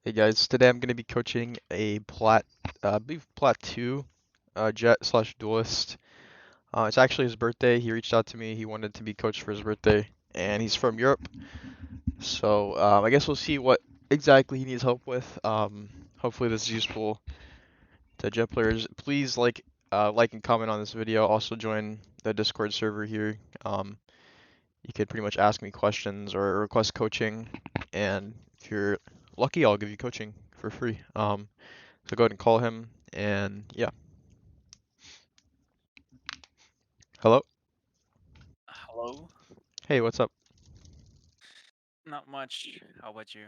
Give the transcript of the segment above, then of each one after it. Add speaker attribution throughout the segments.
Speaker 1: Hey guys, today I'm going to be coaching a I believe Plat 2 Jett slash duelist. It's actually his birthday. He reached out to me. He wanted to be coached for his birthday, and he's from Europe. So I guess we'll see what exactly he needs help with. Hopefully this is useful to Jett players. Please like and comment on this video. Also join the Discord server here. You could pretty much ask me questions or request coaching, and if you're lucky, I'll give you coaching for free. So go ahead and call him, and yeah. Hello?
Speaker 2: Hello?
Speaker 1: Hey, what's up?
Speaker 2: Not much. How about you?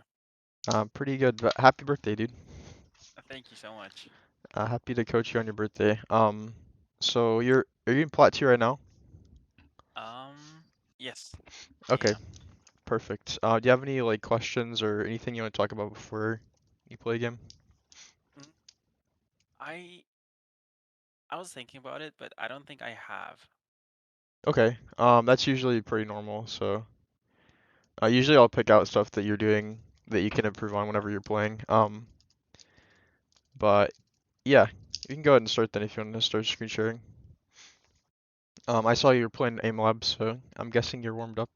Speaker 1: Pretty good, but happy birthday, dude.
Speaker 2: Thank you so much.
Speaker 1: Happy to coach you on your birthday. So are you in Plat 2 right now?
Speaker 2: Yes, I
Speaker 1: Okay,
Speaker 2: am.
Speaker 1: perfect. Do you have any like questions or anything you want to talk about before you play a game?
Speaker 2: Mm, I I was thinking about it, but I don't think I have.
Speaker 1: Okay, that's usually pretty normal. So usually I'll pick out stuff that you're doing that you can improve on whenever you're playing. But yeah, you can go ahead and start then if you want to start screen sharing. I saw you were playing Aim Lab, so I'm guessing you're warmed up,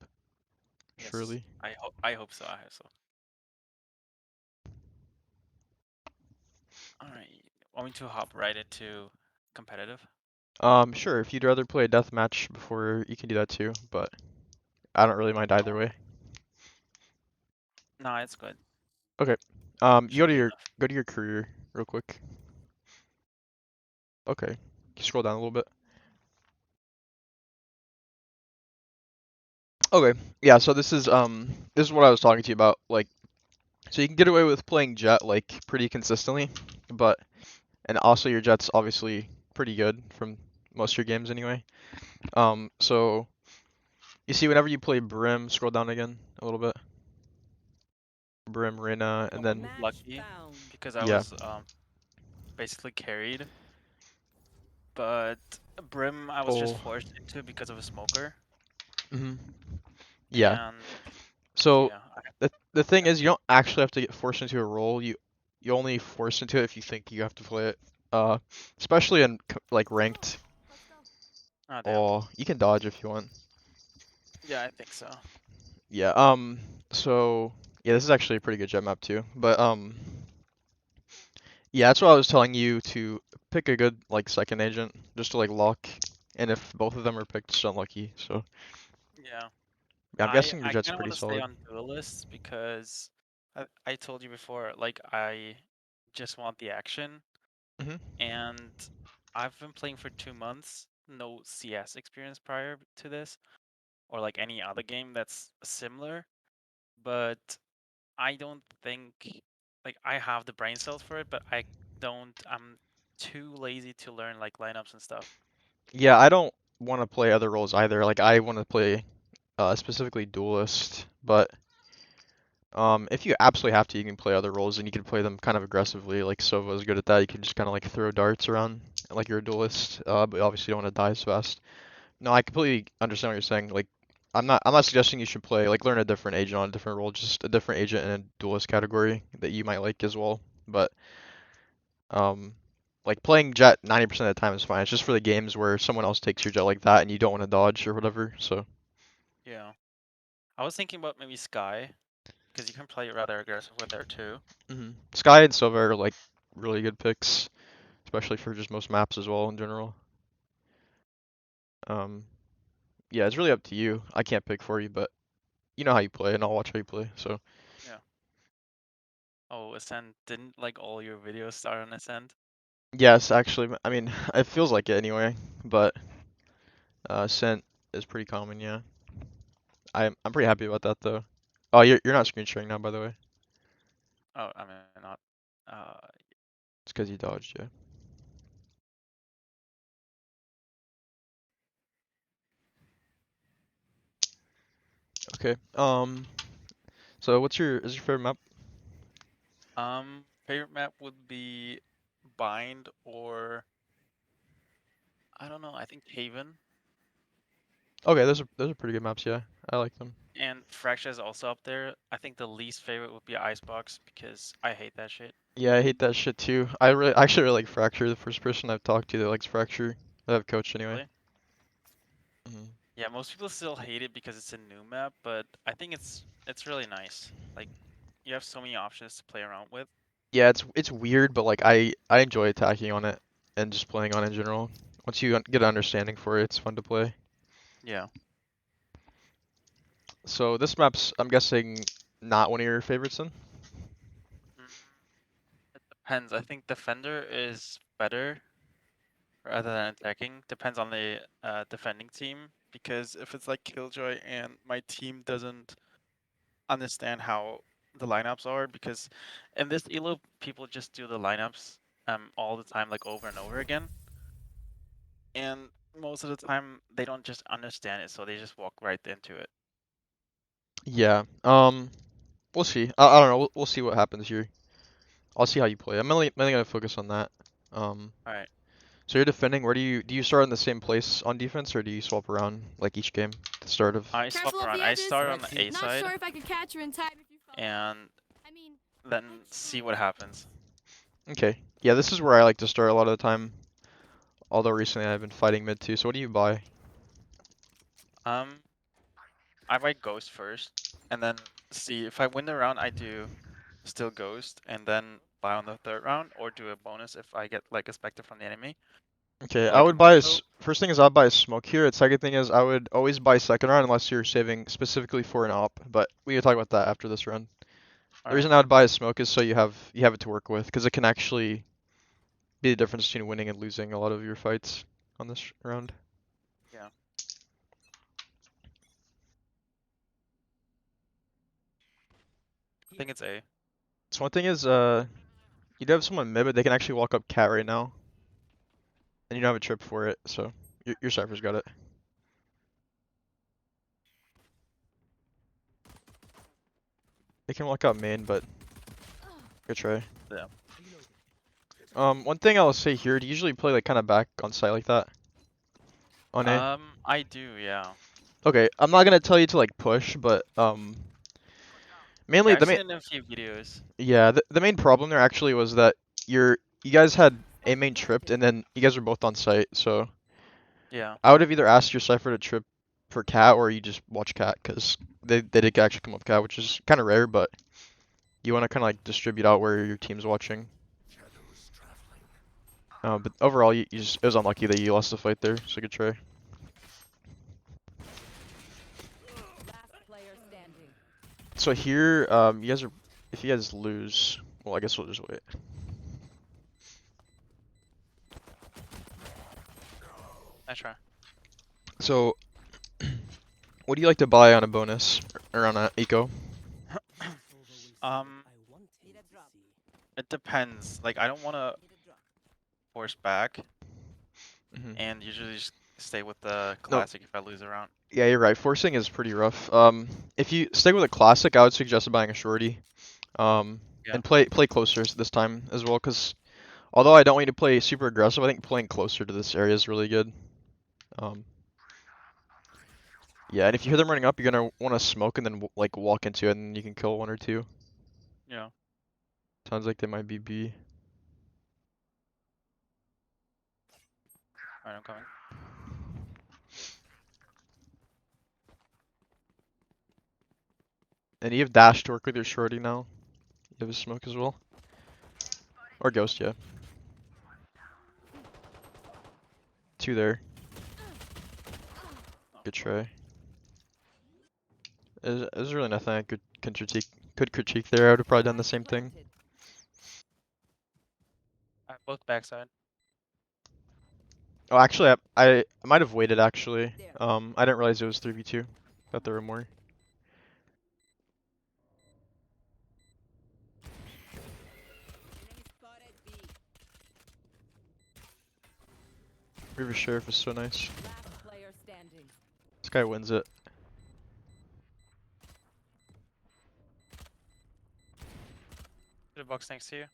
Speaker 2: Yes,
Speaker 1: surely.
Speaker 2: I hope so. I hope so. All right. Want me to hop right into competitive?
Speaker 1: Sure, if you'd rather play a deathmatch before, you can do that too, but I don't really mind either
Speaker 2: Oh,
Speaker 1: way.
Speaker 2: no, it's good.
Speaker 1: Okay. You
Speaker 2: Should be enough.
Speaker 1: go to your career real quick. Okay. Can you scroll down a little bit? Okay. Yeah, so this is what I was talking to you about. Like, so you can get away with playing Jett like pretty consistently, but and also your Jett's obviously pretty good from most of your games anyway. So you see whenever you play Brim, scroll down again a little bit. Brim, Reyna,
Speaker 2: I
Speaker 1: and
Speaker 2: was
Speaker 1: then
Speaker 2: lucky because I
Speaker 1: yeah.
Speaker 2: was basically carried, but Brim I was just
Speaker 1: Oh.
Speaker 2: forced into because of a smoker,
Speaker 1: Mhm. Yeah.
Speaker 2: and
Speaker 1: So
Speaker 2: yeah,
Speaker 1: the thing
Speaker 2: I,
Speaker 1: is, you don't actually have to get forced into a role. You only force into it if you think you have to play it. Uh, Especially in like ranked.
Speaker 2: oh damn.
Speaker 1: Oh, you can dodge if you want.
Speaker 2: Yeah, I think so.
Speaker 1: Yeah. So yeah, this is actually a pretty good gem map too. But yeah, that's what I was telling you to pick a good like second agent just to like lock. And if both of them are picked, it's unlucky. So
Speaker 2: Yeah.
Speaker 1: yeah, I'm guessing your
Speaker 2: I
Speaker 1: jet's
Speaker 2: kind of want
Speaker 1: pretty
Speaker 2: to stay
Speaker 1: solid.
Speaker 2: on duelists because I told you before, like I just want the action,
Speaker 1: Hmm.
Speaker 2: and I've been playing for 2 months, no CS experience prior to this, or like any other game that's similar, but I don't think like I have the brain cells for it, but I don't. I'm too lazy to learn like lineups and stuff.
Speaker 1: Yeah, I don't want to play other roles either. Like I want to play specifically duelist, but if you absolutely have to, you can play other roles and you can play them kind of aggressively. Like Sova is good at that. You can just kind of like throw darts around like you're a duelist, but obviously you don't want to die as fast. No, I completely understand what you're saying. Like I'm not suggesting you should play like learn a different agent on a different role, just a different agent in a duelist category that you might like as well. But um like playing Jett 90% of the time is fine. It's just for the games where someone else takes your Jett like that and you don't want to dodge or whatever. So
Speaker 2: Yeah. I was thinking about maybe Sky because you can play rather aggressive with her too.
Speaker 1: Sky and Sova are like really good picks, especially for just most maps as well in general. Um, yeah, it's really up to you. I can't pick for you, but you know how you play, and I'll watch how you play. So
Speaker 2: Yeah. Oh, Ascent, didn't like all your videos start on Ascent?
Speaker 1: yes, actually, I mean, it feels like it anyway. But scent is pretty common, yeah. I'm pretty happy about that though. Oh, you're not screen sharing now, by the way.
Speaker 2: Oh, I mean, not. Uh,
Speaker 1: It's because you dodged, yeah. Okay. So what's your is your favorite map?
Speaker 2: favorite map would be Bind or I don't know. I think Haven.
Speaker 1: Okay, those are pretty good maps, yeah. I like them.
Speaker 2: And Fracture is also up there. I think the least favorite would be Icebox because I hate that shit.
Speaker 1: Yeah, I hate that shit too. Actually really like Fracture. The first person I've talked to that likes Fracture, that I've coached anyway.
Speaker 2: Really?
Speaker 1: Mhm.
Speaker 2: Yeah, most people still hate it because it's a new map, but I think it's really nice. Like you have so many options to play around with.
Speaker 1: Yeah, it's weird, but like I enjoy attacking on it and just playing on it in general. Once you get an understanding for it, it's fun to play.
Speaker 2: Yeah.
Speaker 1: So this map's, I'm guessing, not one of your favorites then?
Speaker 2: Mm, it depends. I think Defender is better rather than attacking. Depends on the defending team because if it's like Killjoy and my team doesn't understand how the lineups are, because in this elo people just do the lineups all the time, like over and over again, and most of the time they don't just understand it, so they just walk right into it.
Speaker 1: Yeah. We'll see. I don't know. We'll see what happens here. I'll see how you play. I'm mainly gonna focus on that. Um,
Speaker 2: All right.
Speaker 1: so you're defending. Where do you start in the same place on defense, or do you swap around like each game at the start of?
Speaker 2: I swap
Speaker 3: Careful of
Speaker 2: around.
Speaker 3: the
Speaker 2: I
Speaker 3: edges.
Speaker 2: start on
Speaker 3: Let's
Speaker 2: the
Speaker 3: see.
Speaker 2: A
Speaker 3: Not
Speaker 2: side
Speaker 3: sure if I could catch you in time if you fell off.
Speaker 2: and
Speaker 3: I mean,
Speaker 2: then
Speaker 3: I'd
Speaker 2: see
Speaker 3: try.
Speaker 2: what happens.
Speaker 1: Okay. Yeah, this is where I like to start a lot of the time. Although recently I've been fighting mid too. So what do you buy?
Speaker 2: um I write Ghost first, and then see if I win the round I do still Ghost, and then buy on the third round, or do a bonus if I get like a Spectre from the enemy,
Speaker 1: Okay,
Speaker 2: or
Speaker 1: I
Speaker 2: like a
Speaker 1: would buy
Speaker 2: Mojo.
Speaker 1: first thing is I'd buy a smoke here. The second thing is I would always buy second round unless you're saving specifically for an op. But we can talk about that after this round. The
Speaker 2: Alright,
Speaker 1: reason I would buy a smoke is so you have it to work with, because it can actually be the difference between winning and losing a lot of your fights on this round.
Speaker 2: yeah. I think it's A.
Speaker 1: So one thing is you do have someone mid, but they can actually walk up cat right now, and you don't have a trip for it, so your Cypher's got it. They can walk out main, but good try.
Speaker 2: Yeah.
Speaker 1: One thing I'll say here, do you usually play like kind of back on site like that on A?
Speaker 2: I do, yeah.
Speaker 1: Okay, I'm not gonna tell you to like push, but mainly
Speaker 2: Yeah,
Speaker 1: the
Speaker 2: I've
Speaker 1: main
Speaker 2: seen it in a few videos.
Speaker 1: yeah the main problem there actually was that you guys had a main tripped and then you guys were both on site, so
Speaker 2: Yeah,
Speaker 1: I would have either asked your Cypher to trip for cat or you just watch cat because they did actually come with cat, which is kind of rare, but you want to kind of like distribute out where your team's watching. But overall, you just it was unlucky that you lost the fight there, so good try.
Speaker 3: Last player standing.
Speaker 1: So here, you guys are if you guys lose, well, I guess we'll just wait.
Speaker 2: I try.
Speaker 1: So, what do you like to buy on a bonus or on a eco?
Speaker 2: um,
Speaker 3: Need a drop.
Speaker 2: it depends. Like, I don't want to
Speaker 3: Need a drop.
Speaker 2: force back,
Speaker 1: Hmm.
Speaker 2: and usually just stay with the
Speaker 1: No,
Speaker 2: classic if I lose a round.
Speaker 1: yeah, you're right. Forcing is pretty rough. If you stick with a classic, I would suggest buying a shorty.
Speaker 2: Yeah,
Speaker 1: And play closer this time as well, because although I don't want you to play super aggressive, I think playing closer to this area is really good. Um, yeah, and if you hear them running up, you're gonna want to smoke and then like walk into it, and you can kill one or two.
Speaker 2: yeah.
Speaker 1: Sounds like they might be B.
Speaker 2: Alright, I'm coming.
Speaker 1: And you have dash to work with your shorty now. You have a smoke as well, or ghost, yeah. Two there. Good try. There's really nothing I could critique there. I would have probably done the same thing.
Speaker 2: Both backside.
Speaker 1: Oh, actually, I might have waited actually.
Speaker 3: There.
Speaker 1: I didn't realize it was 3v2. Thought there were more.
Speaker 3: Enemy spotted B.
Speaker 1: River Sheriff is so nice.
Speaker 3: Last player standing.
Speaker 1: This guy wins it.
Speaker 2: The box next to you.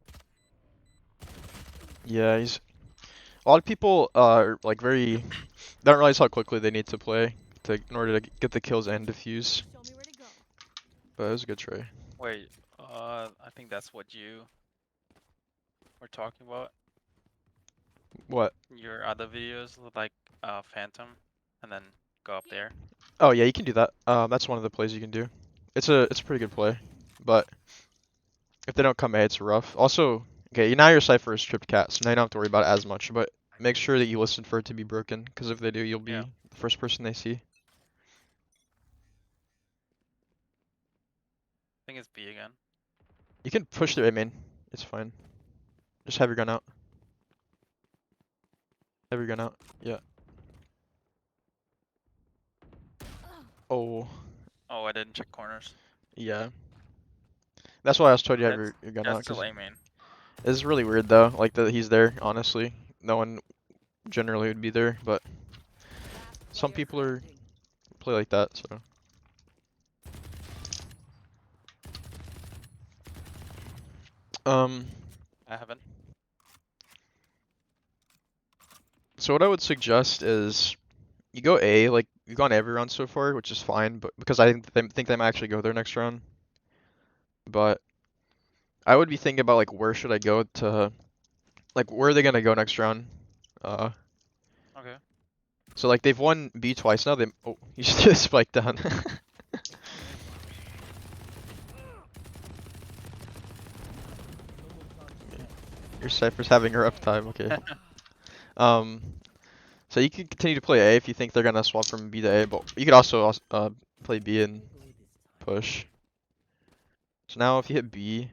Speaker 1: Yeah, he's. A lot of people are like very. They don't realize how quickly they need to play in order to get the kills and defuse.
Speaker 3: Show me where to go.
Speaker 1: But it was a good try.
Speaker 2: Wait, I think that's what you were talking about
Speaker 1: What?
Speaker 2: in your other videos, with, like Phantom, and then go up there.
Speaker 1: Oh yeah, you can do that. That's one of the plays you can do. It's a pretty good play, but if they don't come A, it's rough. Also, okay, now your Cypher is tripped cat, so now you don't have to worry about it as much. But make sure that you listen for it to be broken, because if they do, you'll be
Speaker 2: Yeah.
Speaker 1: the first person they see.
Speaker 2: I think it's B again.
Speaker 1: You can push their A main. It's fine. Just have your gun out. Have your gun out. Yeah. Oh,
Speaker 2: Oh, I didn't check corners.
Speaker 1: yeah. That's why I was told you to have
Speaker 2: That's,
Speaker 1: your gun
Speaker 2: yeah,
Speaker 1: out,
Speaker 2: it's still
Speaker 1: because
Speaker 2: A main.
Speaker 1: it's really weird though. Like that he's there. Honestly, no one generally would be there, but
Speaker 3: Last
Speaker 1: some
Speaker 3: player
Speaker 1: people are
Speaker 3: standing.
Speaker 1: play like that. So.
Speaker 2: I haven't.
Speaker 1: So what I would suggest is you go A, like you've gone every round so far, which is fine, but because I think they might actually go there next round. But I would be thinking about like where should I go to, like where are they gonna go next round? Uh,
Speaker 2: Okay.
Speaker 1: so like they've won B twice now. They oh you should do a spike down. Your Cypher's having her uptime. Okay. Um, so you can continue to play A if you think they're gonna swap from B to A, but you could also play B and push. So now if you hit B,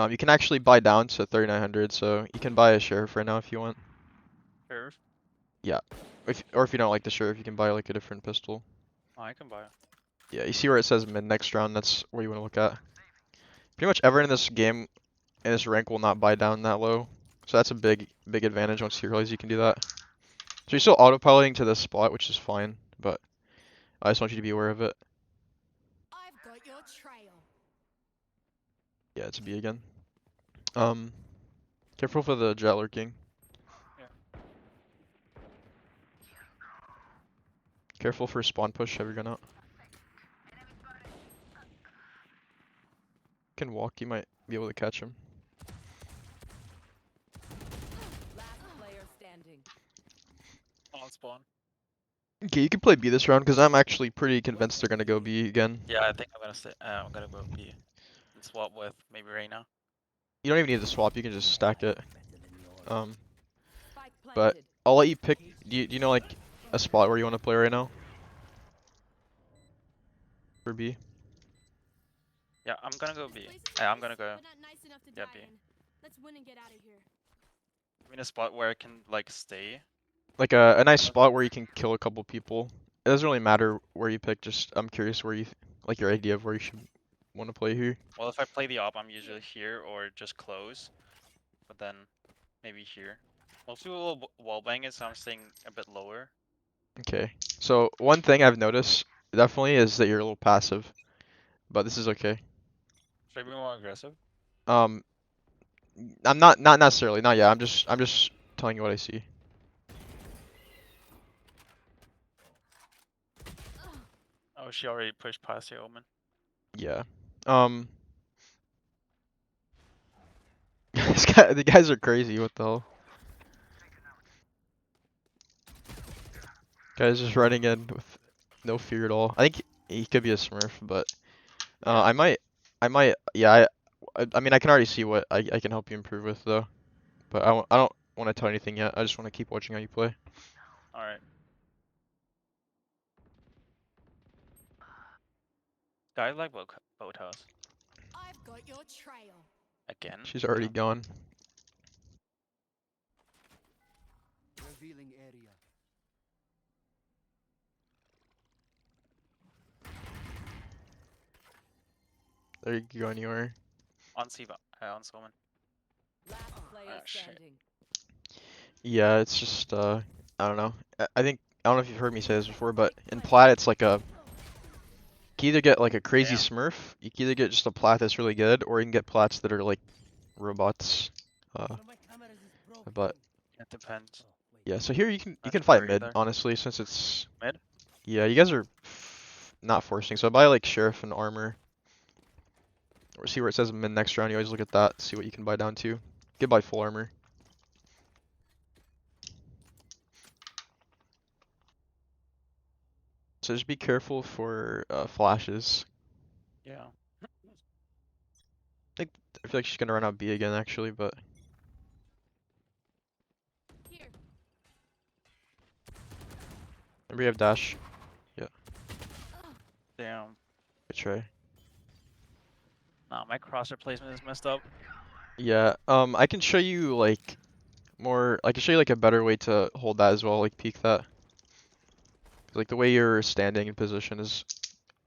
Speaker 1: you can actually buy down to 3,900, so you can buy a sheriff right now if you want.
Speaker 2: Sheriff.
Speaker 1: Or if you don't like the sheriff, you can buy like a different pistol.
Speaker 2: Oh, I can buy it.
Speaker 1: Yeah, you see where it says mid next round, that's where you want to look at. Pretty much everyone in this game, in this rank, will not buy down that low. So that's a big advantage once you realize you can do that. So you're still autopiloting to this spot, which is fine, but I just want you to be aware of it.
Speaker 3: I've got your trail.
Speaker 1: Yeah, it's B again. Careful for the Jett lurking.
Speaker 2: Yeah.
Speaker 1: Careful for spawn push, have your gun out. Can walk, you might be able to catch him.
Speaker 3: Last player standing.
Speaker 2: On spawn.
Speaker 1: Okay, you can play B this round because I'm actually pretty convinced they're gonna go B again.
Speaker 2: Yeah, I think I'm gonna stay. I'm gonna go B and swap with maybe right now.
Speaker 1: You don't even need to swap, you can just stack it.
Speaker 3: Spike
Speaker 1: But
Speaker 3: planted.
Speaker 1: I'll let you pick. Do you know like a spot where you want to play right now? For B?
Speaker 2: Yeah, I'm gonna go B.
Speaker 4: This place is
Speaker 2: I'm
Speaker 4: nice,
Speaker 2: gonna go.
Speaker 4: but not nice enough to
Speaker 2: Yeah,
Speaker 4: die
Speaker 2: B.
Speaker 4: in. Let's win and get out of here.
Speaker 2: I'm in a spot where I can like stay.
Speaker 1: Like a nice spot where you can kill a couple people. It doesn't really matter where you pick, just I'm curious where you, like your idea of where you should want to play here.
Speaker 2: Well, if I play the op, I'm usually here or just close. But then maybe here. Most people will wall bang it, so I'm staying a bit lower.
Speaker 1: Okay. So one thing I've noticed definitely is that you're a little passive, but this is okay.
Speaker 2: Should I be more aggressive?
Speaker 1: I'm not necessarily, not yet. I'm just telling you what I see.
Speaker 2: Oh, she already pushed past the omen.
Speaker 1: Yeah. The guys are crazy. What the hell? Guys just running in with no fear at all. I think he could be a Smurf, but
Speaker 2: Yeah.
Speaker 1: I might. Yeah. I mean, I can already see what I can help you improve with though. But I don't want to tell anything yet. I just want to keep watching how you play.
Speaker 2: All right. Guys like boathouse
Speaker 3: I've got your trail.
Speaker 2: again.
Speaker 1: She's already
Speaker 2: Yeah.
Speaker 1: gone.
Speaker 5: Revealing area.
Speaker 1: There you go anywhere.
Speaker 2: On Siva, on Soman.
Speaker 3: Last player
Speaker 2: Ah, shit.
Speaker 3: standing.
Speaker 1: Yeah, it's just I don't know. I think I don't know if you've heard me say this before, but in plat it's like a you can either get like a crazy
Speaker 2: Damn.
Speaker 1: Smurf, you can either get just a plat that's really good, or you can get plats that are like robots. But
Speaker 2: It depends.
Speaker 1: Yeah, so here you
Speaker 2: Not
Speaker 1: can fight
Speaker 2: sure
Speaker 1: mid,
Speaker 2: either.
Speaker 1: honestly, since it's
Speaker 2: Mid?
Speaker 1: yeah, you guys are not forcing. So buy like sheriff and armor. Or see where it says mid next round, you always look at that, see what you can buy down to. You can buy full armor. So just be careful for flashes.
Speaker 2: Yeah.
Speaker 1: I feel like she's gonna run out B again actually, but
Speaker 4: Here.
Speaker 1: maybe we have dash.
Speaker 2: Damn.
Speaker 1: Good try.
Speaker 2: Nah, my crosshair placement is messed up.
Speaker 1: Yeah, I can show you like I can show you like a better way to hold that as well, like peek that. 'Cause, like the way you're standing in position is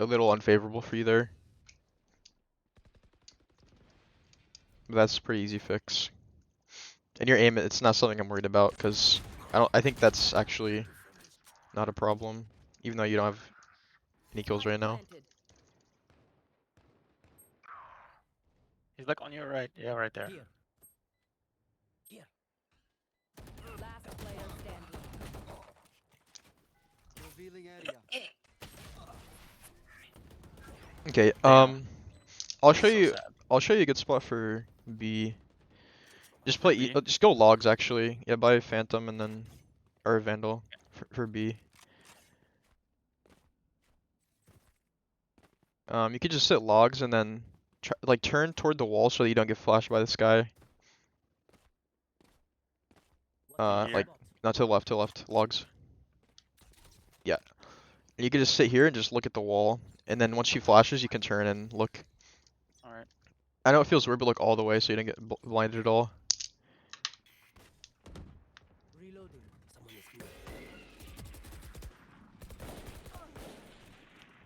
Speaker 1: a little unfavorable for you there. But that's a pretty easy fix. And your aim, it's not something I'm worried about because I think that's actually not a problem, even though you don't have any kills right now.
Speaker 3: Planted.
Speaker 2: He's like on your right. Yeah, right there.
Speaker 3: Last player standing.
Speaker 5: Revealing area.
Speaker 1: Okay,
Speaker 2: Damn.
Speaker 1: I'll
Speaker 2: That's
Speaker 1: show
Speaker 2: so
Speaker 1: you
Speaker 2: sad.
Speaker 1: I'll show you a good spot for B. Just
Speaker 2: For
Speaker 1: play
Speaker 2: B?
Speaker 1: just go logs actually. Yeah, buy Phantom and then or Vandal for B. You could just sit logs and then like turn toward the wall so that you don't get flashed by this guy.
Speaker 2: Here?
Speaker 1: Like not to the left, logs. Yeah. You could just sit here and just look at the wall, and then once she flashes, you can turn and look.
Speaker 2: Alright.
Speaker 1: I know it feels weird, but look all the way so you don't get blinded at all.
Speaker 5: Reloading. Someone is here.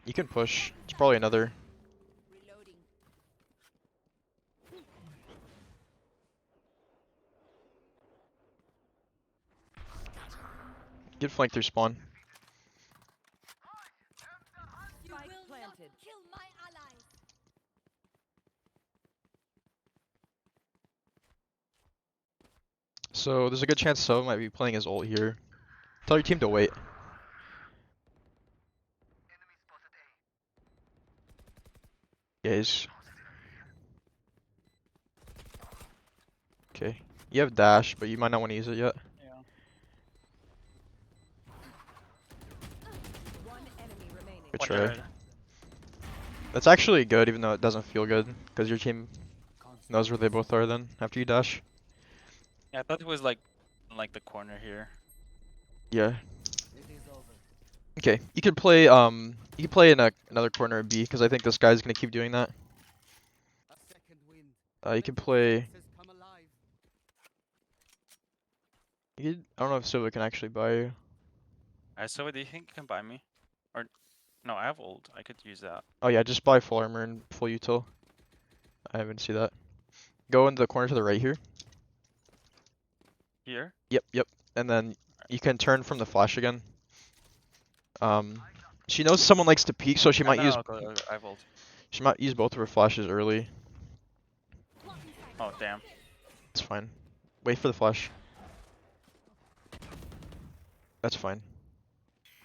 Speaker 1: You can push. It's probably another.
Speaker 3: Reloading.
Speaker 1: Get flanked through spawn.
Speaker 3: You
Speaker 4: Spike
Speaker 3: will
Speaker 4: planted.
Speaker 3: not kill my allies.
Speaker 1: So there's a good chance Sova might be playing his ult here. Tell your team to wait. Guys. Okay. You have dash, but you might not want to use it yet.
Speaker 2: Yeah.
Speaker 3: One enemy remaining.
Speaker 1: Good
Speaker 2: One
Speaker 1: try.
Speaker 2: nerd.
Speaker 1: That's actually good, even though it doesn't feel good, because your team knows where they both are then, after you dash.
Speaker 2: Yeah, I thought it was like in like the corner here.
Speaker 1: Yeah.
Speaker 5: It is over.
Speaker 1: Okay, you could play in another corner of B, because I think this guy's gonna keep doing that.
Speaker 5: A second wind.
Speaker 1: You can play.
Speaker 5: Senses come alive.
Speaker 1: I don't know if Sova can actually buy you.
Speaker 2: Alright, so do you think you can buy me? Or no, I have ult. I could use that.
Speaker 1: Oh yeah, just buy full armor and full util. I haven't seen that. Go into the corner to the right here.
Speaker 2: Here?
Speaker 1: Yep. And then you can turn from the flash again. She knows someone likes to peek, so she might use
Speaker 2: I have ult.
Speaker 1: both of her flashes early.
Speaker 2: Oh damn.
Speaker 1: It's fine. Wait for the flash. That's fine.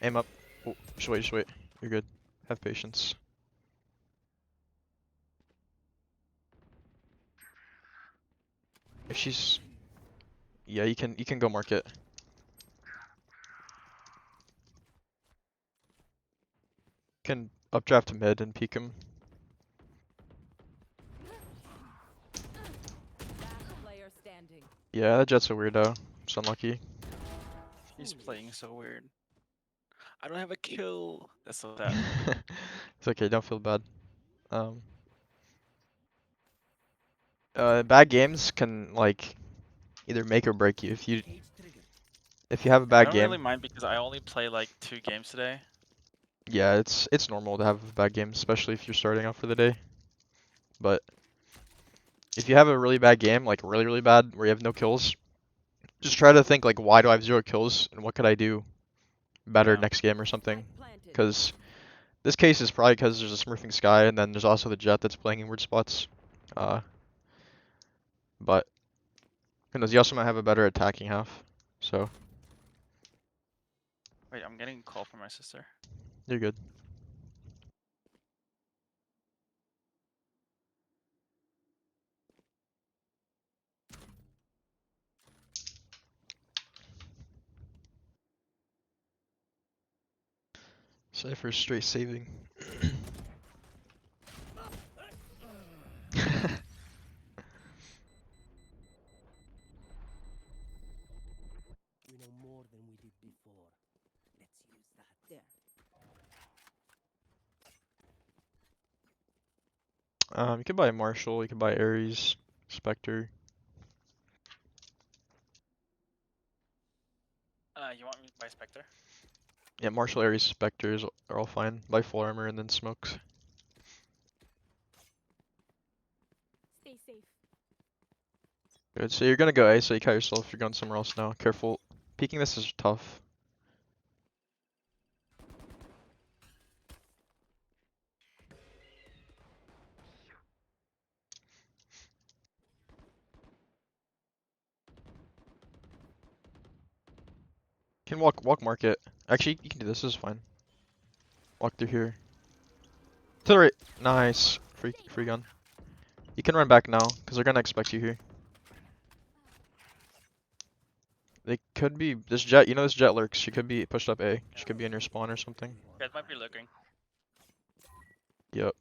Speaker 1: Aim up. Oh, just wait. You're good. Have patience. If she's yeah, you can go mark it. Can updraft to mid and peek him.
Speaker 3: Last player standing.
Speaker 1: Yeah, that Jett's a weirdo. It's unlucky.
Speaker 2: He's playing so weird. I don't have a kill. That's so sad.
Speaker 1: It's okay, don't feel bad. Bad games can like either make or break you. If you have a
Speaker 2: I
Speaker 1: bad
Speaker 2: don't
Speaker 1: game,
Speaker 2: really mind because I only play like 2 games today.
Speaker 1: yeah, it's normal to have a bad game, especially if you're starting off for the day. But if you have a really bad game, like really, really bad, where you have no kills, just try to think like, why do I have 0 kills and what could I do better
Speaker 2: Yeah.
Speaker 1: next game or something?
Speaker 3: Spike planted.
Speaker 1: Because this case is probably because there's a smurfing Sky and then there's also the Jett that's playing in weird spots. But who knows? You also might have a better attacking half. So
Speaker 2: Wait, I'm getting a call from my sister.
Speaker 1: You're good. Cypher's straight saving.
Speaker 5: We know more than we did before. Let's use that. There.
Speaker 1: You can buy Marshall, you can buy Ares, Spectre.
Speaker 2: You want me to buy Spectre?
Speaker 1: Yeah, Marshall, Ares, Spectres are all fine. Buy full armor and then smokes.
Speaker 4: Stay safe.
Speaker 1: Good, so you're gonna go A, so you cut yourself, you're going somewhere else now. Careful. Peeking this is tough. You can walk market. Actually, you can do this, this is fine. Walk through here. To the right. Nice. Free gun. You can run back now, because they're gonna expect you here. They could be, this Jett, you know this Jett lurks, she could be pushed up A. She could be in your spawn or something.
Speaker 2: Guys might be looking.
Speaker 1: Yep.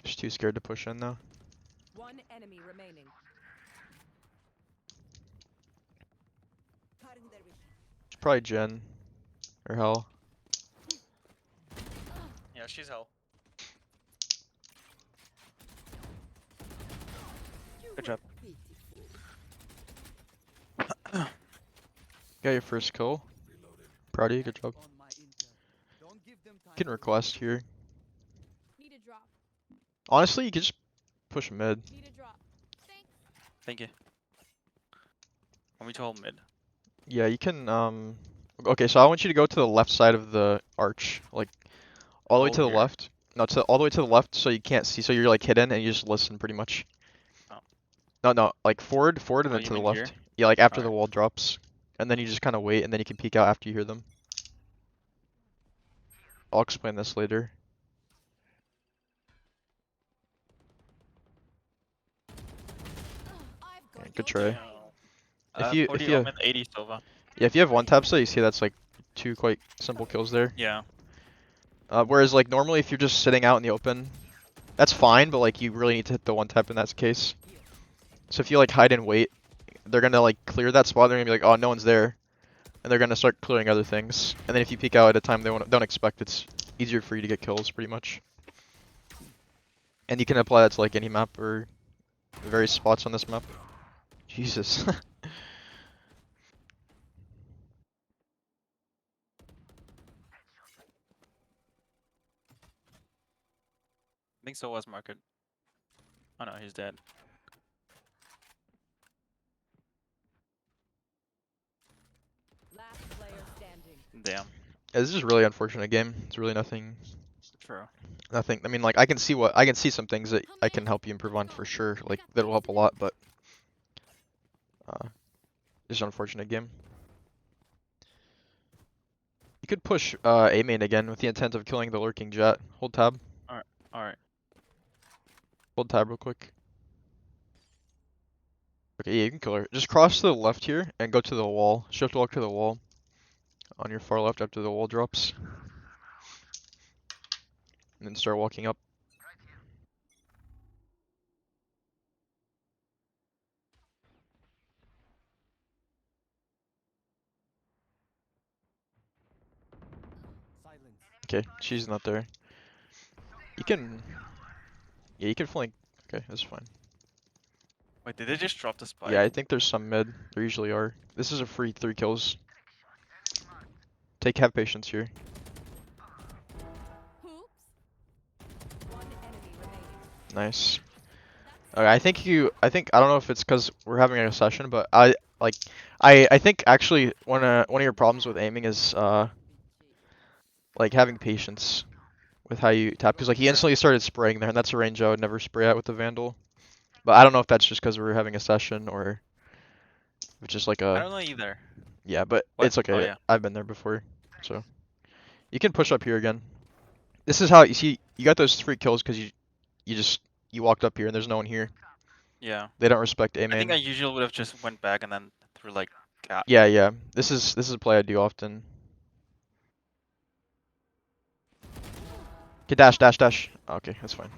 Speaker 1: She's too scared to push in now.
Speaker 3: One enemy remaining.
Speaker 5: Cutting their vision.
Speaker 1: It's probably Jen. Or Hell.
Speaker 2: Yeah, she's hell. Good job.
Speaker 1: Got your first kill. Proud of you, good job.
Speaker 5: On my intel. Don't give them time
Speaker 1: You can
Speaker 5: to
Speaker 1: request here.
Speaker 4: Need a drop.
Speaker 1: Honestly, you could just push mid.
Speaker 4: Need a drop. Thanks.
Speaker 2: Thank you. Want me to hold mid?
Speaker 1: Yeah, you can, okay, so I want you to go to the left side of the arch. Like, all the way
Speaker 2: Oh,
Speaker 1: to the
Speaker 2: here.
Speaker 1: left. No, all the way to the left so you can't see, so you're like hidden and you just listen pretty much.
Speaker 2: Oh.
Speaker 1: No, like forward and
Speaker 2: Oh,
Speaker 1: then
Speaker 2: you
Speaker 1: to the
Speaker 2: mean
Speaker 1: left.
Speaker 2: here?
Speaker 1: Yeah, like after the
Speaker 2: Alright.
Speaker 1: wall drops. And then you just kind of wait and then you can peek out after you hear them. I'll explain this later.
Speaker 3: I've
Speaker 1: Yeah,
Speaker 3: got
Speaker 1: good
Speaker 3: your
Speaker 1: try.
Speaker 3: trail.
Speaker 1: If you
Speaker 2: 40
Speaker 1: if you
Speaker 2: omen, 80 Sova.
Speaker 1: Yeah, if you have one tap so you see that's like two quite simple kills there.
Speaker 2: Yeah.
Speaker 1: Whereas like normally if you're just sitting out in the open, that's fine, but like you really need to hit the one tap in that case. So if you like hide and wait, they're gonna like clear that spot. They're gonna be like, oh, no one's there, and they're gonna start clearing other things. And then if you peek out at a time they don't expect, it's easier for you to get kills pretty much. And you can apply that to like any map or various spots on this map. Jesus.
Speaker 2: I think Sova's market. Oh no, he's dead.
Speaker 3: Last player standing.
Speaker 2: Damn.
Speaker 1: Yeah, this is a really unfortunate game. It's really nothing.
Speaker 2: True.
Speaker 1: I mean, like I can see some things that I can help you improve on for sure. Like that'll help a lot, but it's an unfortunate game. You could push A main again with the intent of killing the lurking Jett. Hold tab.
Speaker 2: Alright.
Speaker 1: Hold tab real quick. Okay, yeah, you can kill her. Just cross to the left here and go to the wall. Shift walk to the wall. On your far left after the wall drops. And then start walking up.
Speaker 5: silence.
Speaker 1: Okay, she's not there. You can... Yeah, you can flank. Okay, that's fine.
Speaker 2: Wait, did they just drop the spike?
Speaker 1: Yeah, I think there's some mid. There usually are. This is a free 3 kills. Have patience here.
Speaker 4: Hoops.
Speaker 3: One enemy remaining.
Speaker 1: Nice. Okay, I don't know if it's because we're having a session, but I think actually one of your problems with aiming is like having patience with how you tap, because like he instantly started spraying there, and that's a range I would never spray at with the Vandal. But I don't know if that's just because we're having a session or if it's just like
Speaker 2: I
Speaker 1: a
Speaker 2: don't know either.
Speaker 1: Yeah, but
Speaker 2: What?
Speaker 1: it's
Speaker 2: Oh
Speaker 1: okay.
Speaker 2: yeah.
Speaker 1: I've been there before, so you can push up here again. This is how you see you got those 3 kills because you just you walked up here and there's no one here.
Speaker 2: Yeah.
Speaker 1: They don't respect A
Speaker 2: I think
Speaker 1: main.
Speaker 2: I usually would have just went back and then threw like cat.
Speaker 1: Yeah, yeah. This is a play I do often. Okay, dash, dash, dash. Okay, that's fine.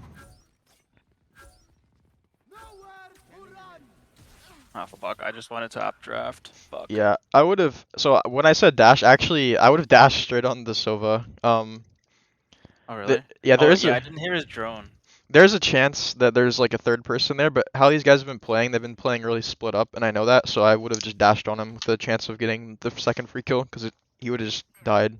Speaker 2: Oh fuck! I just wanted to updraft. Fuck.
Speaker 1: Yeah, I would have. So when I said dash, actually, I would have dashed straight on the Sova.
Speaker 2: Oh really?
Speaker 1: Yeah,
Speaker 2: Oh yeah, I didn't hear his drone.
Speaker 1: there's a chance that there's like a third person there, but how these guys have been playing, they've been playing really split up, and I know that, so I would have just dashed on him with the chance of getting the second free kill, because he would have just died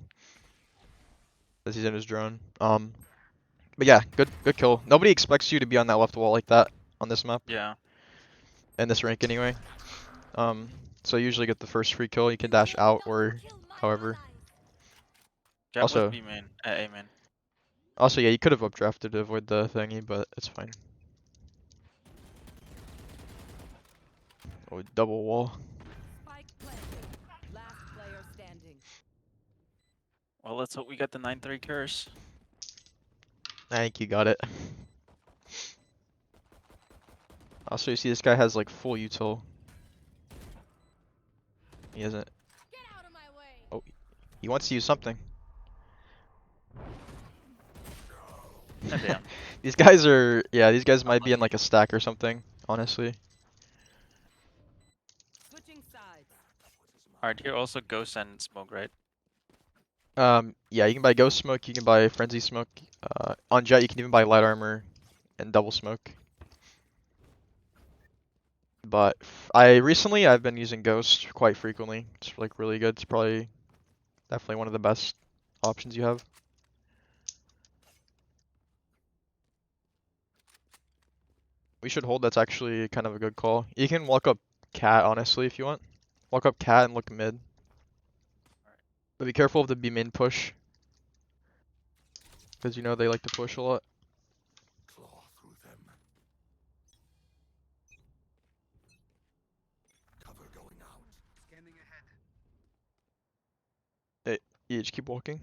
Speaker 1: as he's in his drone. But yeah, good kill. Nobody expects you to be on that left wall like that on this map,
Speaker 2: Yeah.
Speaker 1: in this rank anyway. So you usually get the first free kill, you can dash out or however.
Speaker 2: Jett was
Speaker 1: Also,
Speaker 2: B main. A main.
Speaker 1: yeah, you could have updrafted to avoid the thingy, but it's fine. Oh, double wall.
Speaker 3: Spike planted. Last player standing.
Speaker 2: Well, let's hope we get the 9-3 curse.
Speaker 1: I think you got it. Also, you see this guy has like full util. He hasn't.
Speaker 4: Get out of my way.
Speaker 1: Oh, he wants to use something.
Speaker 2: Oh, damn.
Speaker 1: These guys are, yeah, these guys might be in like a stack or something, honestly.
Speaker 3: Switching sides.
Speaker 2: Alright, here also ghost and smoke, right?
Speaker 1: Yeah, you can buy ghost smoke, you can buy frenzy smoke. On Jett, you can even buy light armor and double smoke. But I've been using ghost quite frequently. It's like really good. It's probably definitely one of the best options you have. We should hold. That's actually kind of a good call. You can walk up cat, honestly, if you want. Walk up cat and look mid. But be careful of the B main push. Because you know they like to push a lot.
Speaker 6: Claw through them. Cover going out. Scanning ahead.
Speaker 1: Yeah, just keep walking.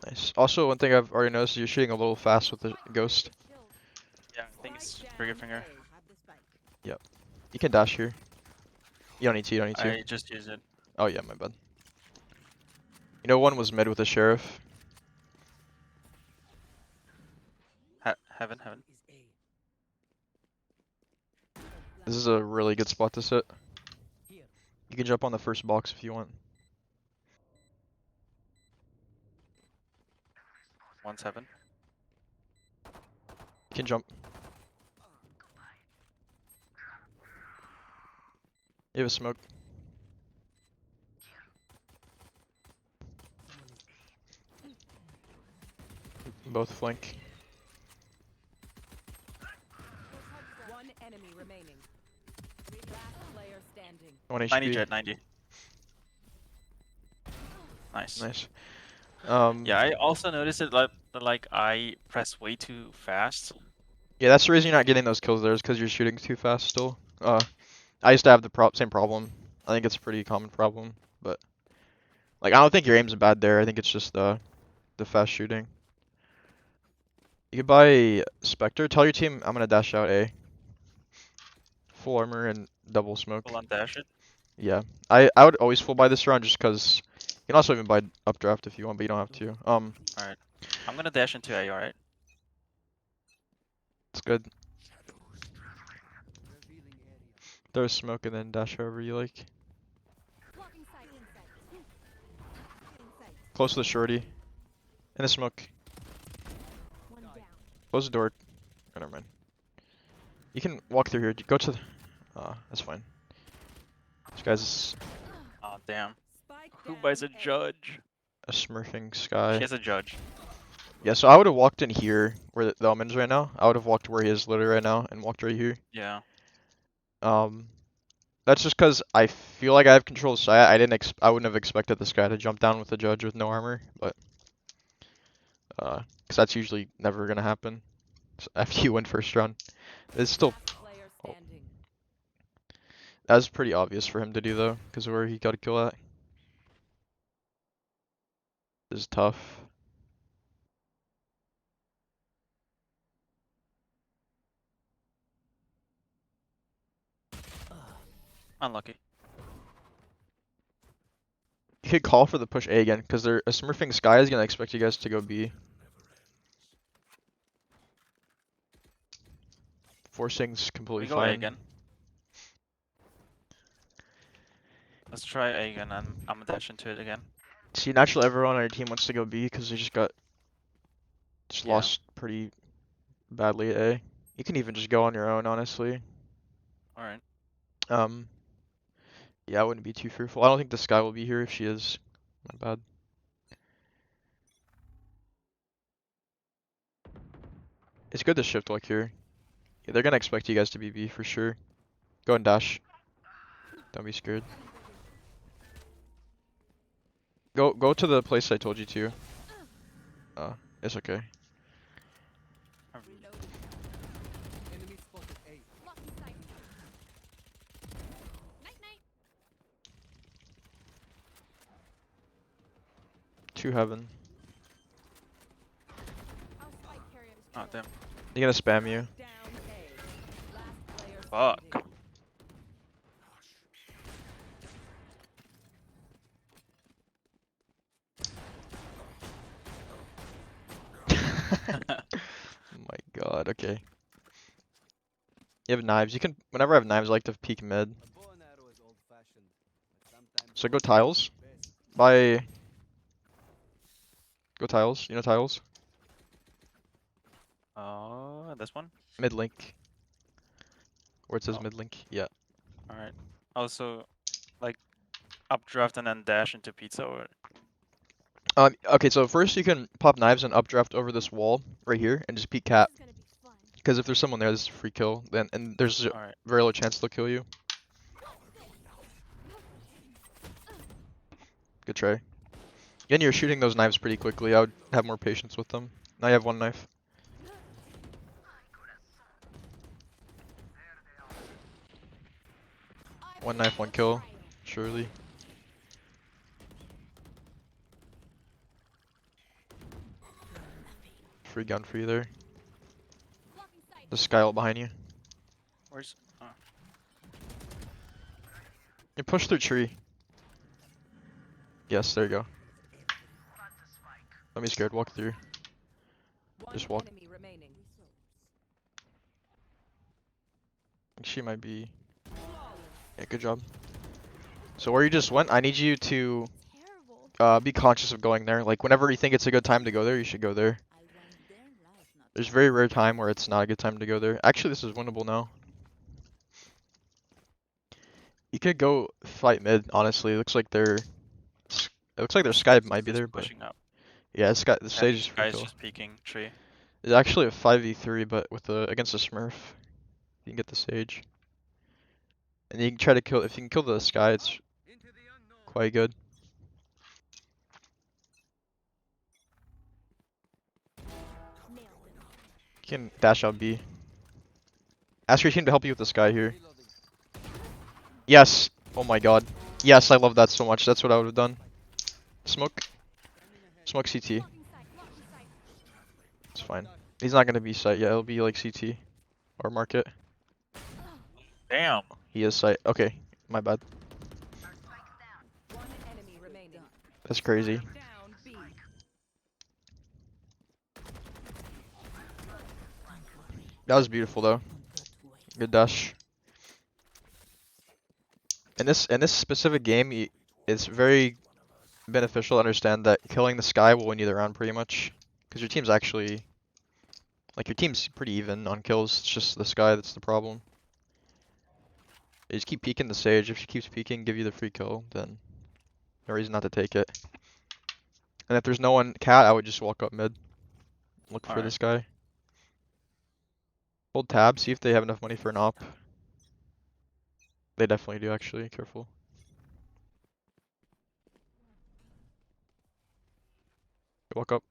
Speaker 1: Nice. Also, one thing I've already noticed is you're shooting a little fast with the ghost.
Speaker 2: Yeah, I think it's trigger finger.
Speaker 1: You can dash here. You don't need to,
Speaker 2: I just use it.
Speaker 1: Oh yeah, my bad. You know, one was mid with a sheriff.
Speaker 2: Heaven.
Speaker 1: This is a really good spot to sit. You can jump on the first box if you want.
Speaker 2: 1-7.
Speaker 1: You can jump. You have a smoke. Both flank.
Speaker 3: One enemy remaining. Last player standing.
Speaker 1: 1
Speaker 2: 90
Speaker 1: HP.
Speaker 2: Jett, 90. Nice.
Speaker 1: Nice.
Speaker 2: Yeah, I also noticed it like I press way too fast.
Speaker 1: Yeah, that's the reason you're not getting those kills there, is because you're shooting too fast still. I used to have the same problem. I think it's a pretty common problem, but like I don't think your aim's bad there. I think it's just the fast shooting. You could buy Spectre. Tell your team I'm gonna dash out A. Full armor and double smoke.
Speaker 2: Full on dash it.
Speaker 1: Yeah, I would always full buy this round just because you can also even buy Updraft if you want, but you don't have to.
Speaker 2: Alright. I'm gonna dash into A, alright?
Speaker 1: It's good. Throw smoke and then dash however you like.
Speaker 4: Blocking sight inside.
Speaker 1: Close to the shorty. In the smoke.
Speaker 4: One down.
Speaker 1: Close the door. Oh, never mind. You can walk through here. Go to the... that's fine. This guy's
Speaker 2: Oh damn.
Speaker 3: Spike
Speaker 2: Who
Speaker 3: down
Speaker 2: buys a
Speaker 3: A.
Speaker 2: judge?
Speaker 1: a smurfing
Speaker 2: She
Speaker 1: sky.
Speaker 2: has a judge.
Speaker 1: Yeah, so I would have walked in here where the omen is right now. I would have walked where he is literally right now and walked right here.
Speaker 2: Yeah.
Speaker 1: That's just because I feel like I have control of sight. I wouldn't have expected this guy to jump down with a judge with no armor, but because that's usually never gonna happen after you win first round. It's still
Speaker 3: Last player
Speaker 1: Oh.
Speaker 3: standing.
Speaker 1: That was pretty obvious for him to do though, because of where he got a kill at. This is tough.
Speaker 2: Unlucky.
Speaker 1: You could call for the push A again, because they're a smurfing Sky is gonna expect you guys to go B. Forcing's completely
Speaker 2: We go A
Speaker 1: fine.
Speaker 2: again. Let's try A again, and I'm gonna dash into it again.
Speaker 1: See, naturally everyone on your team wants to go B because they just
Speaker 2: Yeah.
Speaker 1: lost pretty badly at A. You can even just go on your own, honestly.
Speaker 2: Alright.
Speaker 1: Yeah, I wouldn't be too fearful. I don't think the Sky will be here. If she is, my bad. It's good to shift walk here. Yeah, they're gonna expect you guys to be B for sure. Go and dash. Don't be scared. Go to the place I told you to. It's okay.
Speaker 3: Reloading.
Speaker 5: Enemy spotted A.
Speaker 3: Blocking sight. Night night.
Speaker 1: Two heaven.
Speaker 3: Our spike carrier is
Speaker 2: Oh damn.
Speaker 1: They're gonna spam you.
Speaker 3: down A. Last player
Speaker 2: Fuck.
Speaker 3: standing.
Speaker 1: My god, okay. You have knives. You can, whenever I have knives, I like to peek mid.
Speaker 5: A bow and arrow is old-fashioned, but sometimes
Speaker 1: So go tiles.
Speaker 5: best.
Speaker 1: Go tiles. You know tiles?
Speaker 2: Oh, this one?
Speaker 1: Mid link. Where it says
Speaker 2: Oh.
Speaker 1: mid link. Yeah.
Speaker 2: Alright. Also, like, updraft and then dash into pizza, or?
Speaker 1: Okay, so first you can pop knives and updraft over this wall right here and just peek cap.
Speaker 3: This is gonna be fun.
Speaker 1: Because if there's someone there, this is a free kill. Then and there's a
Speaker 2: Alright.
Speaker 1: very low chance they'll kill you. Good try. Again, you're shooting those knives pretty quickly. I would have more patience with them. Now you have one knife. One knife, one kill. Surely. Free gun for you there.
Speaker 3: Blocking sight.
Speaker 1: The Sky ult behind you.
Speaker 2: Where's. Oh.
Speaker 1: You push through tree. Yes, there you go. Don't be scared, walk through.
Speaker 3: One
Speaker 1: Just walk.
Speaker 3: enemy remaining.
Speaker 1: She might be. Yeah, good job. So where you just went, I need you to
Speaker 3: Terrible.
Speaker 1: be conscious of going there. Like whenever you think it's a good time to go there, you should go there. There's very rare time where it's not a good time to go there. Actually, this is winnable now. You could go fight mid, honestly. It looks like their Sky might be
Speaker 2: Just
Speaker 1: there, but
Speaker 2: pushing up.
Speaker 1: yeah, the stage is free
Speaker 2: Guy's
Speaker 1: kill.
Speaker 2: just peeking tree.
Speaker 1: It's actually a 5v3, but with against a Smurf, you can get the sage. And you can try to kill, if you can kill the Sky, it's
Speaker 5: Into the unknown.
Speaker 1: quite good. You can dash out B. Ask your team to help you with the Sky here.
Speaker 5: Reloading.
Speaker 1: Yes! Oh my god. Yes, I love that so much. That's what I would have done. Smoke. Smoke CT.
Speaker 3: Blocking sight. Blocking sight.
Speaker 1: It's fine. He's not gonna be sight yet. It'll be like CT. Or market.
Speaker 2: Damn.
Speaker 1: He is sight. Okay. My bad.
Speaker 3: One enemy remaining.
Speaker 1: That's crazy.
Speaker 3: Down B.
Speaker 1: That was beautiful though. Good dash. In this specific game, it's very beneficial to understand that killing the Sky will win you the round pretty much. Because your team's actually, like your team's pretty even on kills. It's just the Sky that's the problem. You just keep peeking the Sage. If she keeps peeking, give you the free kill, then no reason not to take it. And if there's no one cat, I would just walk up mid. Look for
Speaker 2: Alright.
Speaker 1: this guy. Hold tab, see if they have enough money for an op. They definitely do actually, careful. Walk up.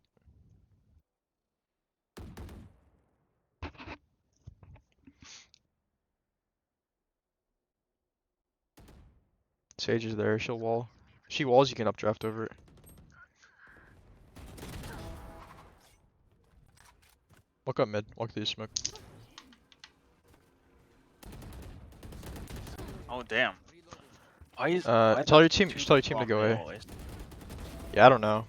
Speaker 1: Sage is there. She'll wall. She walls. You can updraft over it. Walk up mid. Walk through the smoke.
Speaker 2: Oh damn. Why is
Speaker 1: Tell your team. Just tell your team to go A. Yeah, I don't know.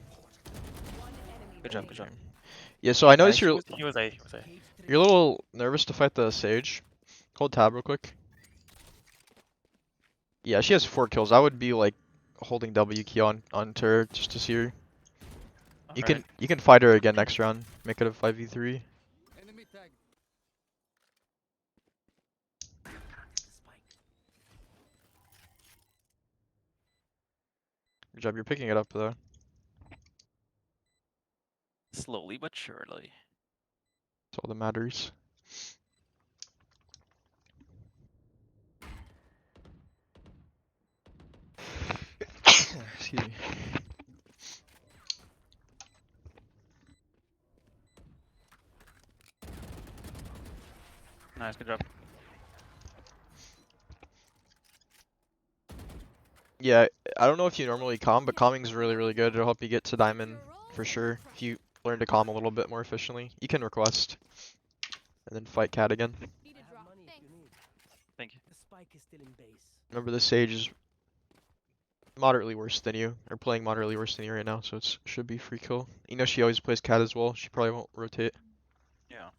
Speaker 3: One enemy
Speaker 2: Good job,
Speaker 3: remaining.
Speaker 2: good job.
Speaker 1: Yeah, so I noticed
Speaker 2: he
Speaker 1: you're
Speaker 2: was, he was A. He was A.
Speaker 1: you're a little nervous to fight the Sage. Hold tab real quick. Yeah, she has 4 kills. I would be like holding W key onto her just to see her.
Speaker 2: Alright.
Speaker 1: You can fight her again next round. Make it a 5v3.
Speaker 5: Enemy tag. Spike.
Speaker 1: Good job. You're picking it up though.
Speaker 2: Slowly but surely.
Speaker 1: That's all that matters. Excuse me.
Speaker 2: Nice, good job.
Speaker 1: Yeah, I don't know if you normally calm, but calming is really, really good. It'll help you get to diamond for sure. If you learn to calm a little bit more efficiently, you can request and then fight cat again.
Speaker 3: Need
Speaker 5: I
Speaker 3: a
Speaker 5: have
Speaker 3: drop.
Speaker 5: money if
Speaker 3: Thanks.
Speaker 5: you need.
Speaker 2: Thank you.
Speaker 5: The spike is still in base.
Speaker 1: Remember, the Sage is moderately worse than you, or playing moderately worse than you right now, so it should be free kill. You know she always plays cat as well. She probably won't rotate.
Speaker 2: Yeah.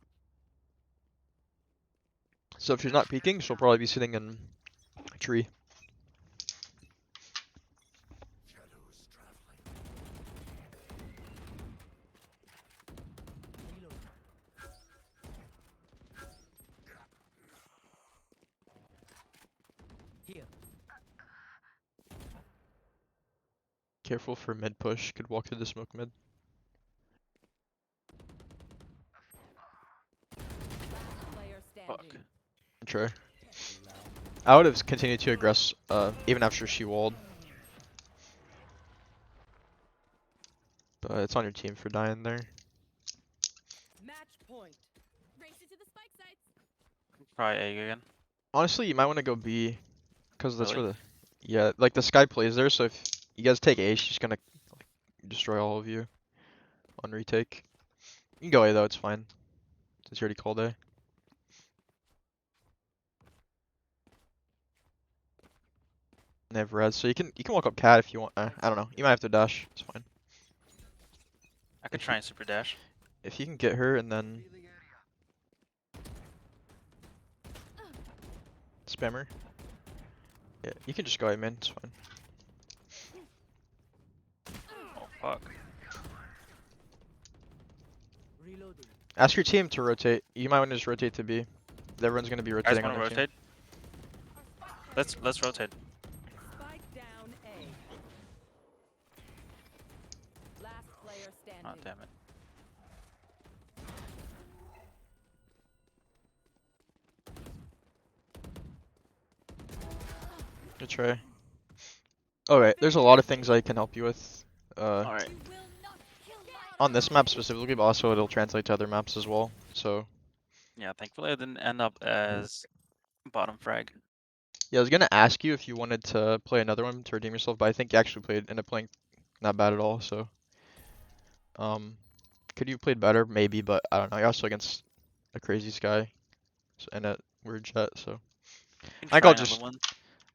Speaker 1: So if she's not peeking, she'll probably be sitting in a tree.
Speaker 6: Shadows traveling.
Speaker 5: Reload. Here.
Speaker 1: Careful for mid push. Could walk through the smoke mid.
Speaker 3: Player
Speaker 2: Fuck.
Speaker 3: standing.
Speaker 1: Sure. I would have continued to aggress even after she walled. But it's on your team for dying there.
Speaker 3: Match point. Race it to the spike sites.
Speaker 2: Try A again.
Speaker 1: Honestly, you might want to go B, because that's
Speaker 2: Really?
Speaker 1: where the yeah, like the Sky plays there. So if you guys take A, she's gonna like, destroy all of you on retake. You can go A though, it's fine. Since you already called A. And they have res, so you can walk up cat if you want. I don't know. You might have to dash. It's fine.
Speaker 2: I could try and super dash.
Speaker 1: If you can get her and then spam her. Yeah, you can just go A man. It's fine.
Speaker 2: Oh fuck.
Speaker 5: Reloading.
Speaker 1: Ask your team to rotate. You might want to just rotate to B. Everyone's gonna be
Speaker 2: Guys
Speaker 1: rotating on
Speaker 2: wanna
Speaker 1: their team.
Speaker 2: rotate? Let's rotate.
Speaker 3: Spike down A. Last player standing.
Speaker 2: Oh damn it.
Speaker 1: Good try. Okay, there's a lot of things I can help you with.
Speaker 2: Alright.
Speaker 3: You will not kill my
Speaker 1: On this map specifically, but also it'll translate to other maps as well. So
Speaker 2: Yeah, thankfully I didn't end up as bottom frag.
Speaker 1: yeah, I was gonna ask you if you wanted to play another one to redeem yourself, but I think you actually ended up playing not bad at all. So could you have played better? Maybe, but I don't know. You're also against a crazy Sky and a weird Jet, so
Speaker 2: You can
Speaker 1: I think
Speaker 2: try
Speaker 1: I'll
Speaker 2: another
Speaker 1: just
Speaker 2: one.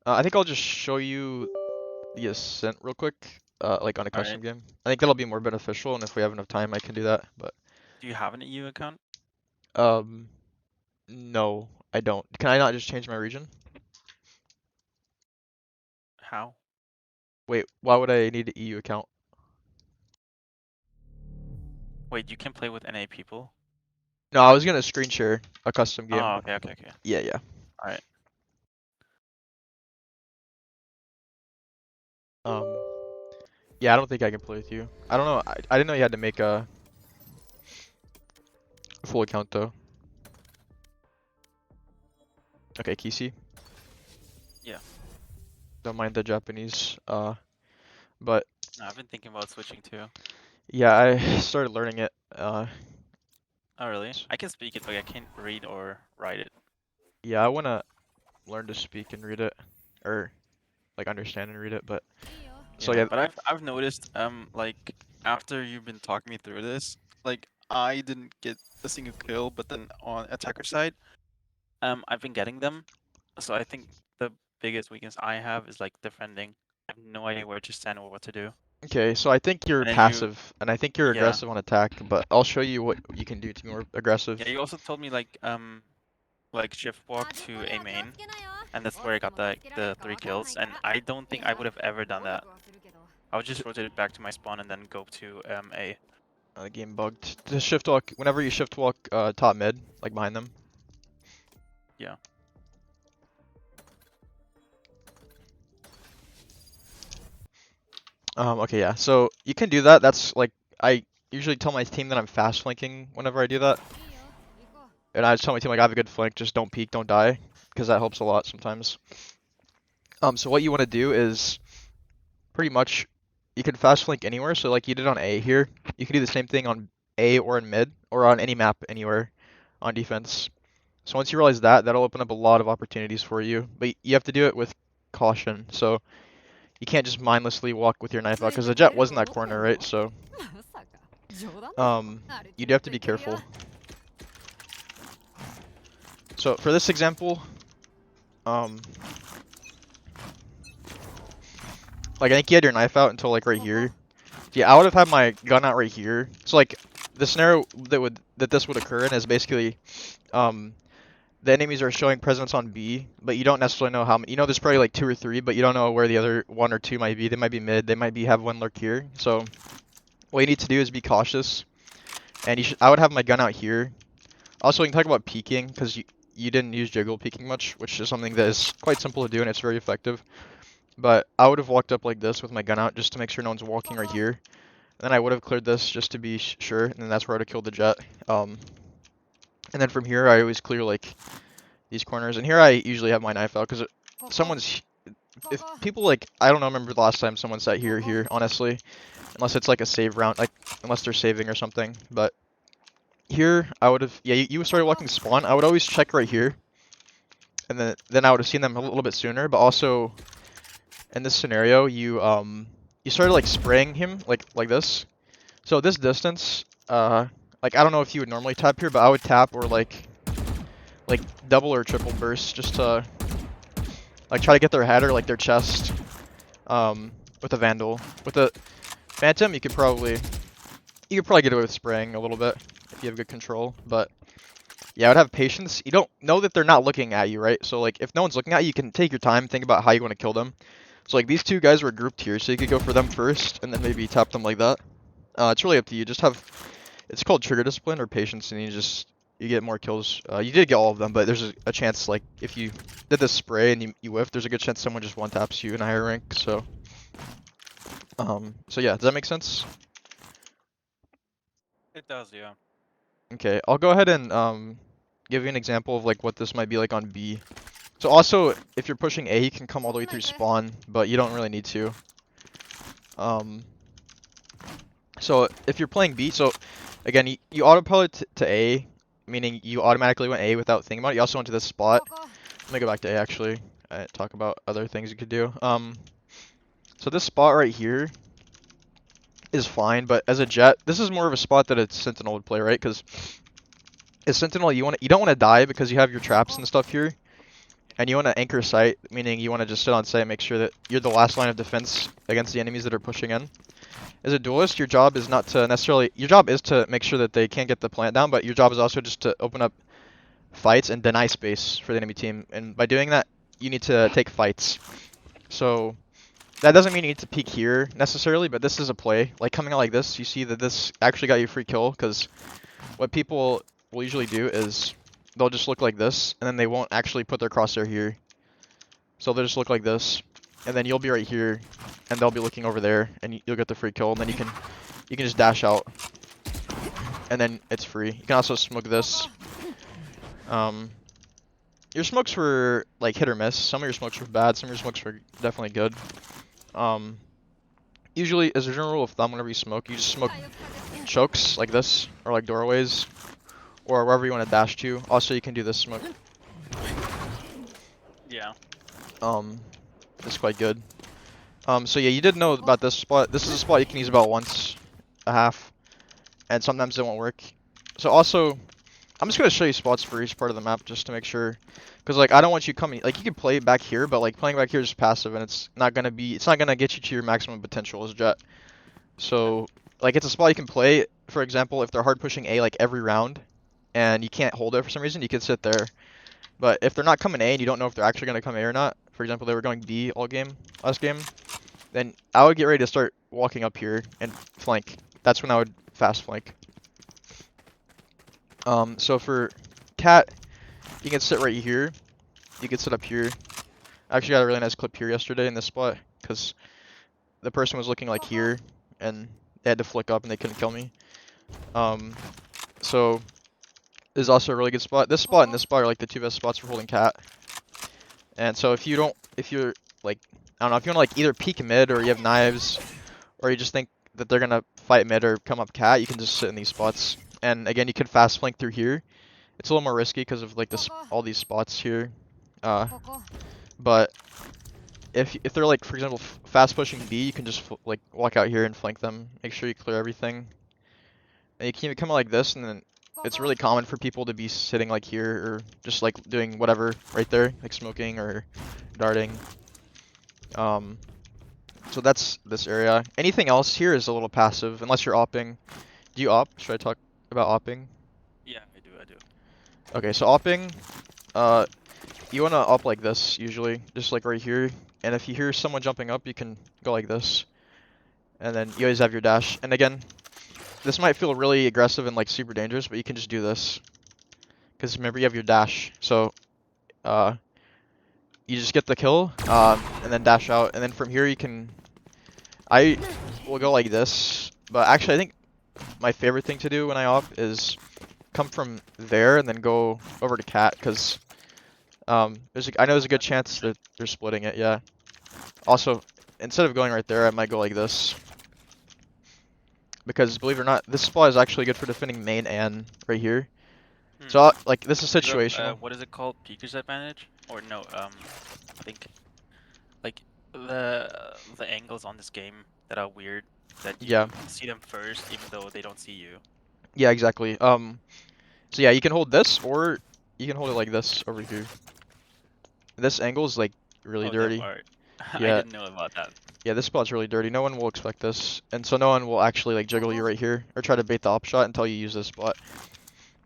Speaker 1: I think I'll just show you the Ascent real quick, like on a custom
Speaker 2: Alright.
Speaker 1: game. I think that'll be more beneficial, and if we have enough time, I can do that. But
Speaker 2: Do you have an EU account?
Speaker 1: no, I don't. Can I not just change my region?
Speaker 2: How?
Speaker 1: Wait, why would I need an EU account?
Speaker 2: Wait, you can play with NA people?
Speaker 1: No, I was gonna screen share a custom game.
Speaker 2: Oh, okay.
Speaker 1: Yeah, yeah.
Speaker 2: Alright.
Speaker 1: Yeah, I don't think I can play with you. I don't know. I didn't know you had to make a full account though. Okay, Kisi.
Speaker 2: Yeah.
Speaker 1: Don't mind the Japanese. But
Speaker 2: No, I've been thinking about switching too.
Speaker 1: yeah, I started learning it.
Speaker 2: Oh really? I can speak it, but I can't read or write it.
Speaker 1: Yeah, I wanna learn to speak and read it, or like understand and read it. But
Speaker 3: Iyo.
Speaker 1: so yeah,
Speaker 2: But I've noticed like after you've been talking me through this, like I didn't get a single kill, but then on attacker side, I've been getting them. So I think the biggest weakness I have is like defending. I have no idea where to stand or what to do.
Speaker 1: okay, so I think you're
Speaker 2: And then you,
Speaker 1: passive, and I think you're
Speaker 2: yeah,
Speaker 1: aggressive on attack. But I'll show you what you can do to be more aggressive.
Speaker 2: yeah. You also told me like shift walk to a main, and that's where I got the 3 kills. And I don't think I would have ever done that. I would just rotate it back to my spawn and then go to A.
Speaker 1: Game bugged. Just shift walk whenever you shift walk top mid, like behind them.
Speaker 2: Yeah.
Speaker 1: Okay, yeah. So you can do that. That's like I usually tell my team that I'm fast flanking whenever I do that. And I just tell my team like I have a good flank, just don't peek, don't die, because that helps a lot sometimes. So what you want to do is pretty much you can fast flank anywhere. So like you did on A here, you can do the same thing on A or in mid or on any map anywhere on defense. So once you realize that, that'll open up a lot of opportunities for you, but you have to do it with caution. So you can't just mindlessly walk with your knife out because the Jett was in that corner, right? So you do have to be careful. So for this example, like I think you had your knife out until like right here. Yeah, I would have had my gun out right here. So like the scenario that this would occur in is basically, the enemies are showing presence on B, but you don't necessarily know how many. You know there's probably like 2 or 3, but you don't know where the other 1 or 2 might be. They might be mid. They might have one lurk here. So what you need to do is be cautious. And I would have my gun out here. Also, we can talk about peeking because you didn't use jiggle peeking much, which is something that is quite simple to do and it's very effective. But I would have walked up like this with my gun out just to make sure no one's walking right here. And then I would have cleared this just to be sure, and then that's where I would have killed the Jett. And then from here, I always clear like these corners. And here I usually have my knife out because if people like, I don't know, remember the last time someone sat here, honestly. Unless it's like a save round, like unless they're saving or something. But here, I would have, yeah, you started walking spawn. I would always check right here. And then I would have seen them a little bit sooner. But also, in this scenario, you started like spraying him like this. So this distance, like I don't know if you would normally tap here, but I would tap or like double or triple burst just to like try to get their head or like their chest with a Vandal. With a Phantom, you could probably get away with spraying a little bit if you have good control, but yeah, I would have patience. You don't know that they're not looking at you, right? So like if no one's looking at you, you can take your time, think about how you want to kill them. So like these 2 guys were grouped here, so you could go for them first and then maybe tap them like that. It's really up to you. Just have, it's called trigger discipline or patience, and you get more kills. You did get all of them, but there's a chance like if you did this spray and you whiff, there's a good chance someone just one taps you in a higher rank. So so yeah, does that make sense?
Speaker 2: It does, yeah.
Speaker 1: Okay, I'll go ahead and give you an example of like what this might be like on B. So also, if you're pushing A, you can come all the way through spawn, but you don't really need to. So if you're playing B, so again, you autopilot to A, meaning you automatically went A without thinking about it. You also went to this spot. Let me go back to A actually. Talk about other things you could do. So this spot right here is fine, but as a Jett, this is more of a spot that a Sentinel would play, right? Because as Sentinel, you don't want to die because you have your traps and stuff here, and you want to anchor sight, meaning you want to just sit on site and make sure that you're the last line of defense against the enemies that are pushing in. As a duelist, your job is not to necessarily, your job is to make sure that they can't get the plant down, but your job is also just to open up fights and deny space for the enemy team. And by doing that, you need to take fights. So that doesn't mean you need to peek here necessarily, but this is a play. Like coming out like this, you see that this actually got you a free kill, because what people will usually do is they'll just look like this, and then they won't actually put their crosshair here. So they'll just look like this, and then you'll be right here, and they'll be looking over there, and you'll get the free kill, and then you can just dash out, and then it's free. You can also smoke this. Your smokes were like hit or miss. Some of your smokes were bad, some of your smokes were definitely good. Usually, as a general rule of thumb, whenever you smoke, you just smoke chokes like this, or like doorways, or wherever you want to dash to. Also, you can do this smoke.
Speaker 2: Yeah.
Speaker 1: is quite good. So yeah, you did know about this spot. This is a spot you can use about once a half, and sometimes it won't work. So also, I'm just gonna show you spots for each part of the map just to make sure, because like I don't want you coming. Like you can play back here, but like playing back here is passive, and it's not gonna get you to your maximum potential as Jett. So like it's a spot you can play. For example, if they're hard pushing A like every round, and you can't hold it for some reason, you can sit there. But if they're not coming A and you don't know if they're actually gonna come A or not, for example, they were going B all game last game, then I would get ready to start walking up here and flank. That's when I would fast flank. So for Cat, you can sit right here. You can sit up here. I actually got a really nice clip here yesterday in this spot because the person was looking like here and they had to flick up and they couldn't kill me. So this is also a really good spot. This spot and this spot are like the two best spots for holding Cat. And so if you're like, I don't know, if you want to like either peek mid or you have knives or you just think that they're gonna fight mid or come up Cat, you can just sit in these spots. And again, you could fast flank through here. It's a little more risky because of like this, all these spots here. But if they're like, for example, fast pushing B, you can just like walk out here and flank them. Make sure you clear everything. And you can even come out like this, and then it's really common for people to be sitting like here or just like doing whatever right there, like smoking or darting. So that's this area. Anything else here is a little passive unless you're opping. Do you op? Should I talk about opping?
Speaker 2: Yeah, I do.
Speaker 1: Okay, so opping, you wanna op like this usually, just like right here. And if you hear someone jumping up, you can go like this. And then you always have your dash. And again, this might feel really aggressive and like super dangerous, but you can just do this. Because remember, you have your dash. So, you just get the kill, and then dash out. And then from here, you can... I will go like this. But actually, I think my favorite thing to do when I op is come from there and then go over to Cat. Because I know there's a good chance that they're splitting it, yeah. Also, instead of going right there, I might go like this. Because believe it or not, this spot is actually good for defending main and right here. So like this is situational.
Speaker 2: What is it called? Peeker's advantage? Or no? I think like the angles on this game that are weird. That you see them first, even though they don't see you.
Speaker 1: Yeah, exactly. So yeah, you can hold this, or you can hold it like this over here. This angle is like really dirty.
Speaker 2: Yeah. I didn't know about that.
Speaker 1: Yeah, this spot's really dirty. No one will expect this, and so no one will actually like jiggle you right here or try to bait the op shot until you use this spot.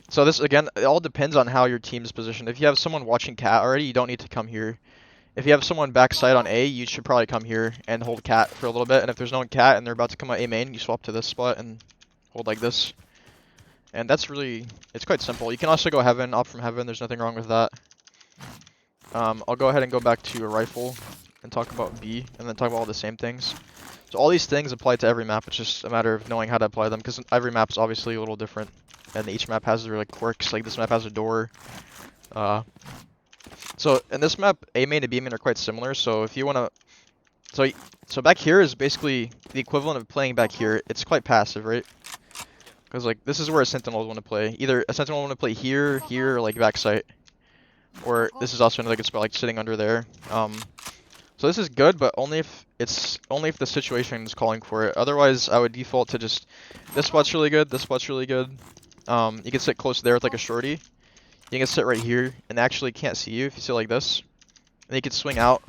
Speaker 1: So this again, it all depends on how your team's positioned. If you have someone watching Cat already, you don't need to come here. If you have someone backside on A, you should probably come here and hold Cat for a little bit. And if there's no one Cat and they're about to come out A main, you swap to this spot and hold like this. And that's really, it's quite simple. You can also go Heaven, op from Heaven. There's nothing wrong with that. I'll go ahead and go back to a rifle and talk about B, and then talk about all the same things. So all these things apply to every map. It's just a matter of knowing how to apply them, because every map is obviously a little different, and each map has their like quirks. Like this map has a door. So in this map, A main and B main are quite similar. So if you wanna, so back here is basically the equivalent of playing back here. It's quite passive, right? Because like this is where a sentinel would want to play. Either a sentinel would want to play here, or like backside. Or this is also another good spot, like sitting under there. So this is good, but only if the situation is calling for it. Otherwise, I would default to just this spot's really good. This spot's really good. You can sit close there with like a shorty. You can sit right here, and they actually can't see you if you sit like this. And you can swing out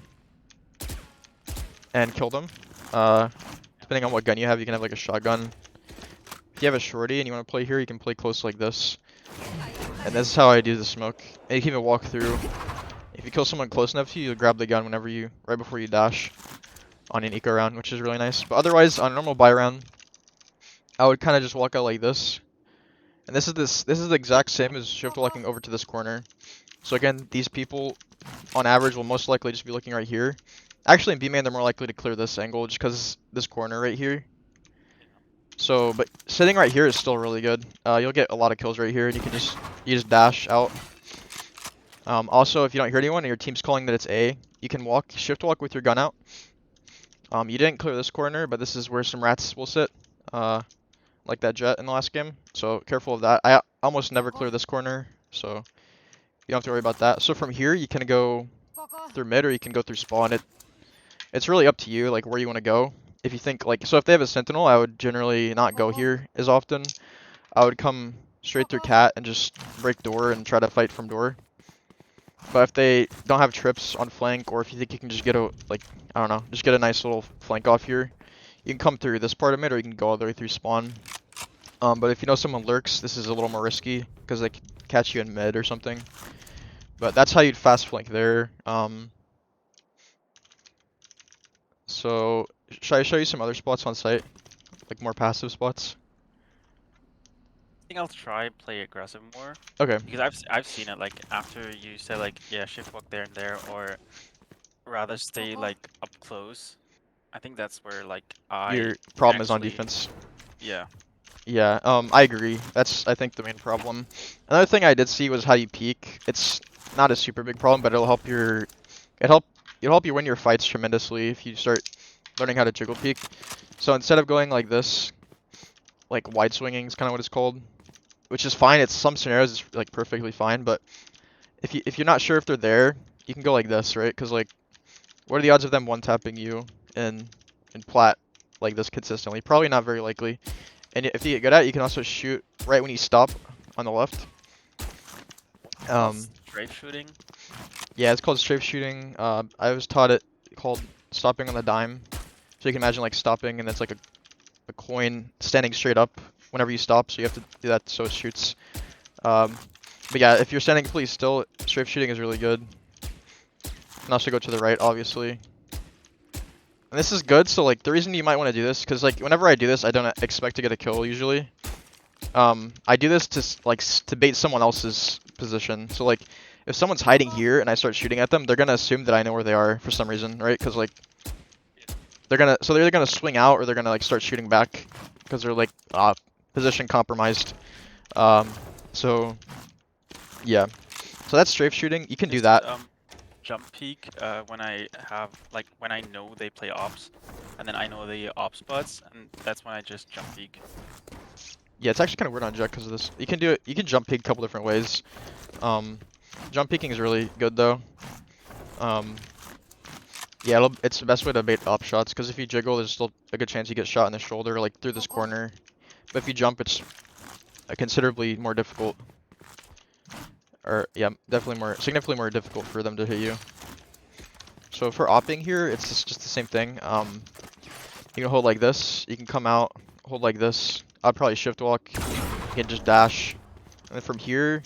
Speaker 1: and kill them. Depending on what gun you have, you can have like a shotgun. If you have a shorty and you want to play here, you can play close like this. And this is how I do the smoke. And you can even walk through. If you kill someone close enough to you, you'll grab the gun right before you dash on an eco round, which is really nice. But otherwise, on a normal buy round, I would kind of just walk out like this. And this is the exact same as shift walking over to this corner. So again, these people, on average, will most likely just be looking right here. Actually, in B main, they're more likely to clear this angle just because this corner right here. So, but sitting right here is still really good. You'll get a lot of kills right here, and you just dash out. Also, if you don't hear anyone and your team's calling that it's A, you can shift walk with your gun out. You didn't clear this corner, but this is where some rats will sit, like that Jett in the last game. So careful of that. I almost never clear this corner, so you don't have to worry about that. So from here, you can go through mid or you can go through spawn. it's really up to you, like where you want to go. If you think like, so if they have a sentinel, I would generally not go here as often. I would come straight through cat and just break door and try to fight from door. But if they don't have trips on flank, or if you think you can just get a, like, I don't know, just get a nice little flank off here, you can come through this part of mid, or you can go all the way through spawn. But if you know someone lurks, this is a little more risky, because they could catch you in mid or something. But that's how you'd fast flank there. So, should I show you some other spots on site? Like more passive spots?
Speaker 2: I think I'll try play aggressive more
Speaker 1: Okay.
Speaker 2: because I've seen it like after you said like yeah shift walk there and there or rather stay like up close. I think that's where like I
Speaker 1: Your problem is on
Speaker 2: actually
Speaker 1: defense.
Speaker 2: yeah
Speaker 1: Yeah, I agree. That's, I think, the main problem. Another thing I did see was how you peek. It's not a super big problem, but it'll help it'll help you win your fights tremendously if you start learning how to jiggle peek. So instead of going like this, like wide swinging is kind of what it's called, which is fine. It's some scenarios it's like perfectly fine, but if you're not sure if they're there, you can go like this, right? Because like, what are the odds of them one tapping you in plat like this consistently? Probably not very likely. And if you get good at it, you can also shoot right when you stop on the left.
Speaker 2: straight shooting.
Speaker 1: Yeah, it's called strafe shooting. I was taught it called stopping on the dime. So you can imagine like stopping and it's like a coin standing straight up whenever you stop. So you have to do that so it shoots. But yeah, if you're standing completely still, strafe shooting is really good. You can also go to the right, obviously. And this is good, so like the reason you might want to do this, because like whenever I do this, I don't expect to get a kill usually. I do this to bait someone else's position. So like, if someone's hiding here and I start shooting at them, they're gonna assume that I know where they are for some reason, right? Because like, they're either gonna swing out or they're gonna like start shooting back because they're like position compromised. So yeah, so that's strafe shooting. You can do
Speaker 2: Just
Speaker 1: that.
Speaker 2: jump peek when I have like when I know they play ops, and then I know the ops spots, and that's when I just jump peek.
Speaker 1: Yeah, it's actually kind of weird on Jett because of this. You can do it. You can jump peek a couple different ways. Jump peeking is really good though. Yeah, it's the best way to bait op shots because if you jiggle, there's still a good chance you get shot in the shoulder, like through this corner. But if you jump, it's considerably more difficult. Or yeah, significantly more difficult for them to hit you. So for opping here, it's just the same thing. You can hold like this. You can come out, hold like this. I'd probably shift walk. You can just dash. And then from here,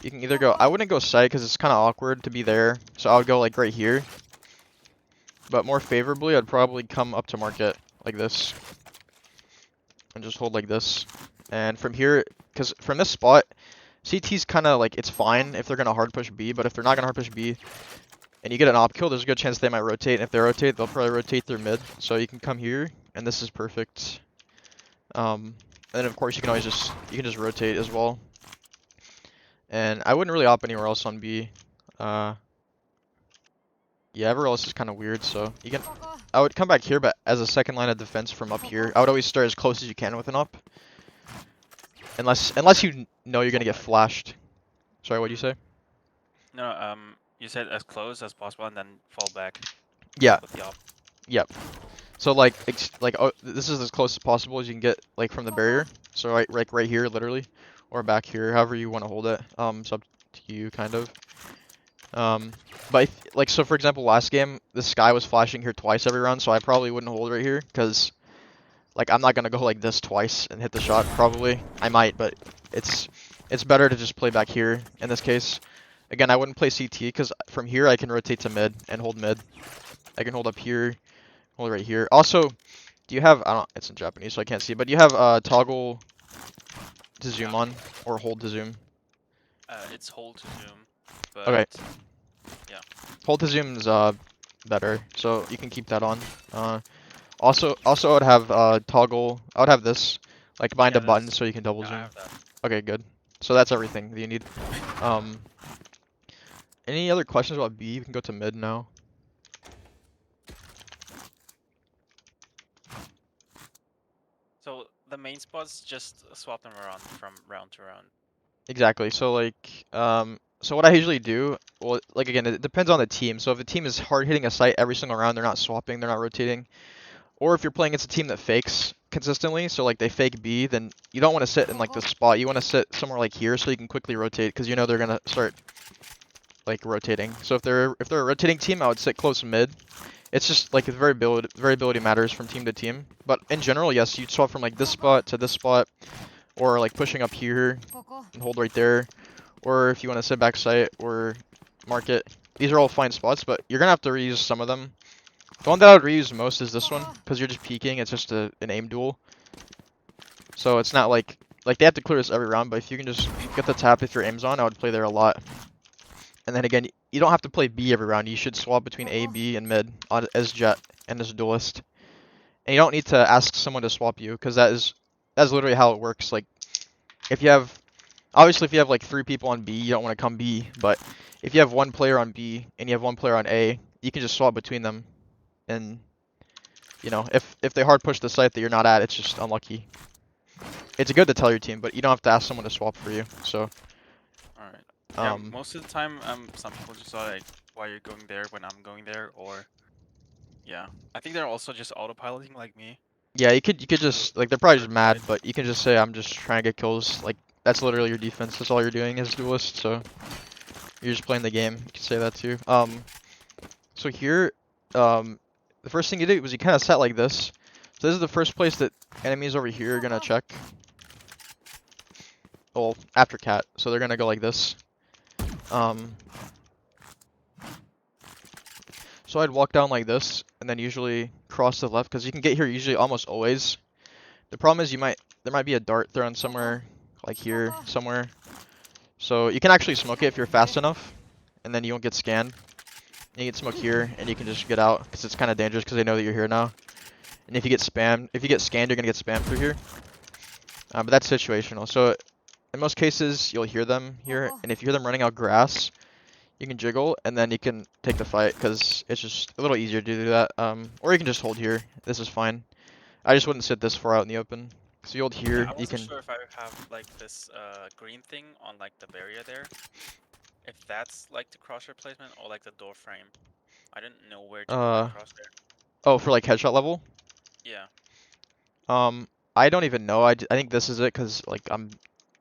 Speaker 1: you can either go. I wouldn't go sight because it's kind of awkward to be there. So I would go like right here. But more favorably, I'd probably come up to market like this. And just hold like this. And from here, because from this spot, CT's kind of like, it's fine if they're going to hard push B. But if they're not going to hard push B, and you get an op kill, there's a good chance they might rotate. And if they rotate, they'll probably rotate their mid. So you can come here, and this is perfect. And then of course you can always just rotate as well. And I wouldn't really op anywhere else on B. Yeah, everywhere else is kind of weird. So you can. I would come back here, but as a second line of defense from up here, I would always start as close as you can with an op. Unless you know you're gonna get flashed. Sorry, what do you say?
Speaker 2: No, you said as close as possible and then fall back.
Speaker 1: Yeah.
Speaker 2: With the op.
Speaker 1: Yep. So like oh, this is as close as possible as you can get like from the barrier. So right here, literally, or back here, however you want to hold it. It's up to you, kind of. But like, so for example, last game, this guy was flashing here twice every round, so I probably wouldn't hold right here because like I'm not gonna go like this twice and hit the shot. Probably I might, but it's better to just play back here in this case. Again, I wouldn't play CT because from here I can rotate to mid and hold mid. I can hold up here. Hold right here. Also, do you have, I don't, it's in Japanese so I can't see, but do you have toggle to zoom on or hold to zoom?
Speaker 2: It's hold to zoom, but
Speaker 1: Okay.
Speaker 2: yeah.
Speaker 1: Hold to zoom is better, so you can keep that on. Also I would have toggle, I would have this, like bind a button so you can double
Speaker 2: Yeah, I
Speaker 1: zoom.
Speaker 2: have that.
Speaker 1: Okay, good. So that's everything that you need. Any other questions about B? We can go to mid now.
Speaker 2: So the main spots just swap them around from round to round.
Speaker 1: Exactly. So like, So what I usually do, well, like again, it depends on the team. So if a team is hard hitting a site every single round, they're not swapping, they're not rotating. Or if you're playing against a team that fakes consistently, so like they fake B, then you don't want to sit in like this spot. You want to sit somewhere like here so you can quickly rotate because you know they're gonna start like rotating. So if they're a rotating team, I would sit close mid. It's just like the variability matters from team to team. But in general, yes, you'd swap from like this spot to this spot, or like pushing up here and hold right there. Or if you want to sit back site or market, these are all fine spots, but you're gonna have to reuse some of them. The one that I would reuse most is this one, because you're just peeking, it's just an aim duel. So it's not like they have to clear this every round, but if you can just get the tap if your aim's on, I would play there a lot. And then again, you don't have to play B every round, you should swap between A, B, and mid as Jett and as duelist. And you don't need to ask someone to swap you, because that's literally how it works. Like, if you have, obviously if you have like 3 people on B, you don't want to come B, but if you have 1 player on B and you have 1 player on A, you can just swap between them. And you know, if they hard push the site that you're not at, it's just unlucky. It's good to tell your team, but you don't have to ask someone to swap for you. So,
Speaker 2: Alright. Yeah,
Speaker 1: um,
Speaker 2: most of the time, some people just are like, why you're going there when I'm going there, or yeah. I think they're also just autopiloting like me.
Speaker 1: yeah, you could just like they're probably just
Speaker 2: Certain
Speaker 1: mad,
Speaker 2: sites.
Speaker 1: but you can just say I'm just trying to get kills. Like that's literally your defense. That's all you're doing as duelist. So you're just playing the game. You can say that too. So here, the first thing you did was you kind of sat like this. So this is the first place that enemies over here are gonna check. Well, after cat, so they're gonna go like this. So I'd walk down like this, and then usually cross to the left, because you can get here usually almost always. The problem is there might be a dart thrown somewhere, like here, somewhere. So you can actually smoke it if you're fast enough, and then you won't get scanned. And you can smoke here, and you can just get out, because it's kind of dangerous, because they know that you're here now. And if you get scanned, you're gonna get spammed through here. But that's situational. So in most cases, you'll hear them here, and if you hear them running out grass, you can jiggle, and then you can take the fight, because it's just a little easier to do that. Or you can just hold here. This is fine. I just wouldn't sit this far out in the open. So you hold
Speaker 2: Yeah,
Speaker 1: here,
Speaker 2: I
Speaker 1: you
Speaker 2: wasn't
Speaker 1: can...
Speaker 2: sure if I have like this green thing on like the barrier there. If that's like the crosshair placement or like the door frame. I didn't know where to put my crosshair.
Speaker 1: Oh, for like headshot level?
Speaker 2: Yeah.
Speaker 1: I don't even know. I think this is it, because like I'm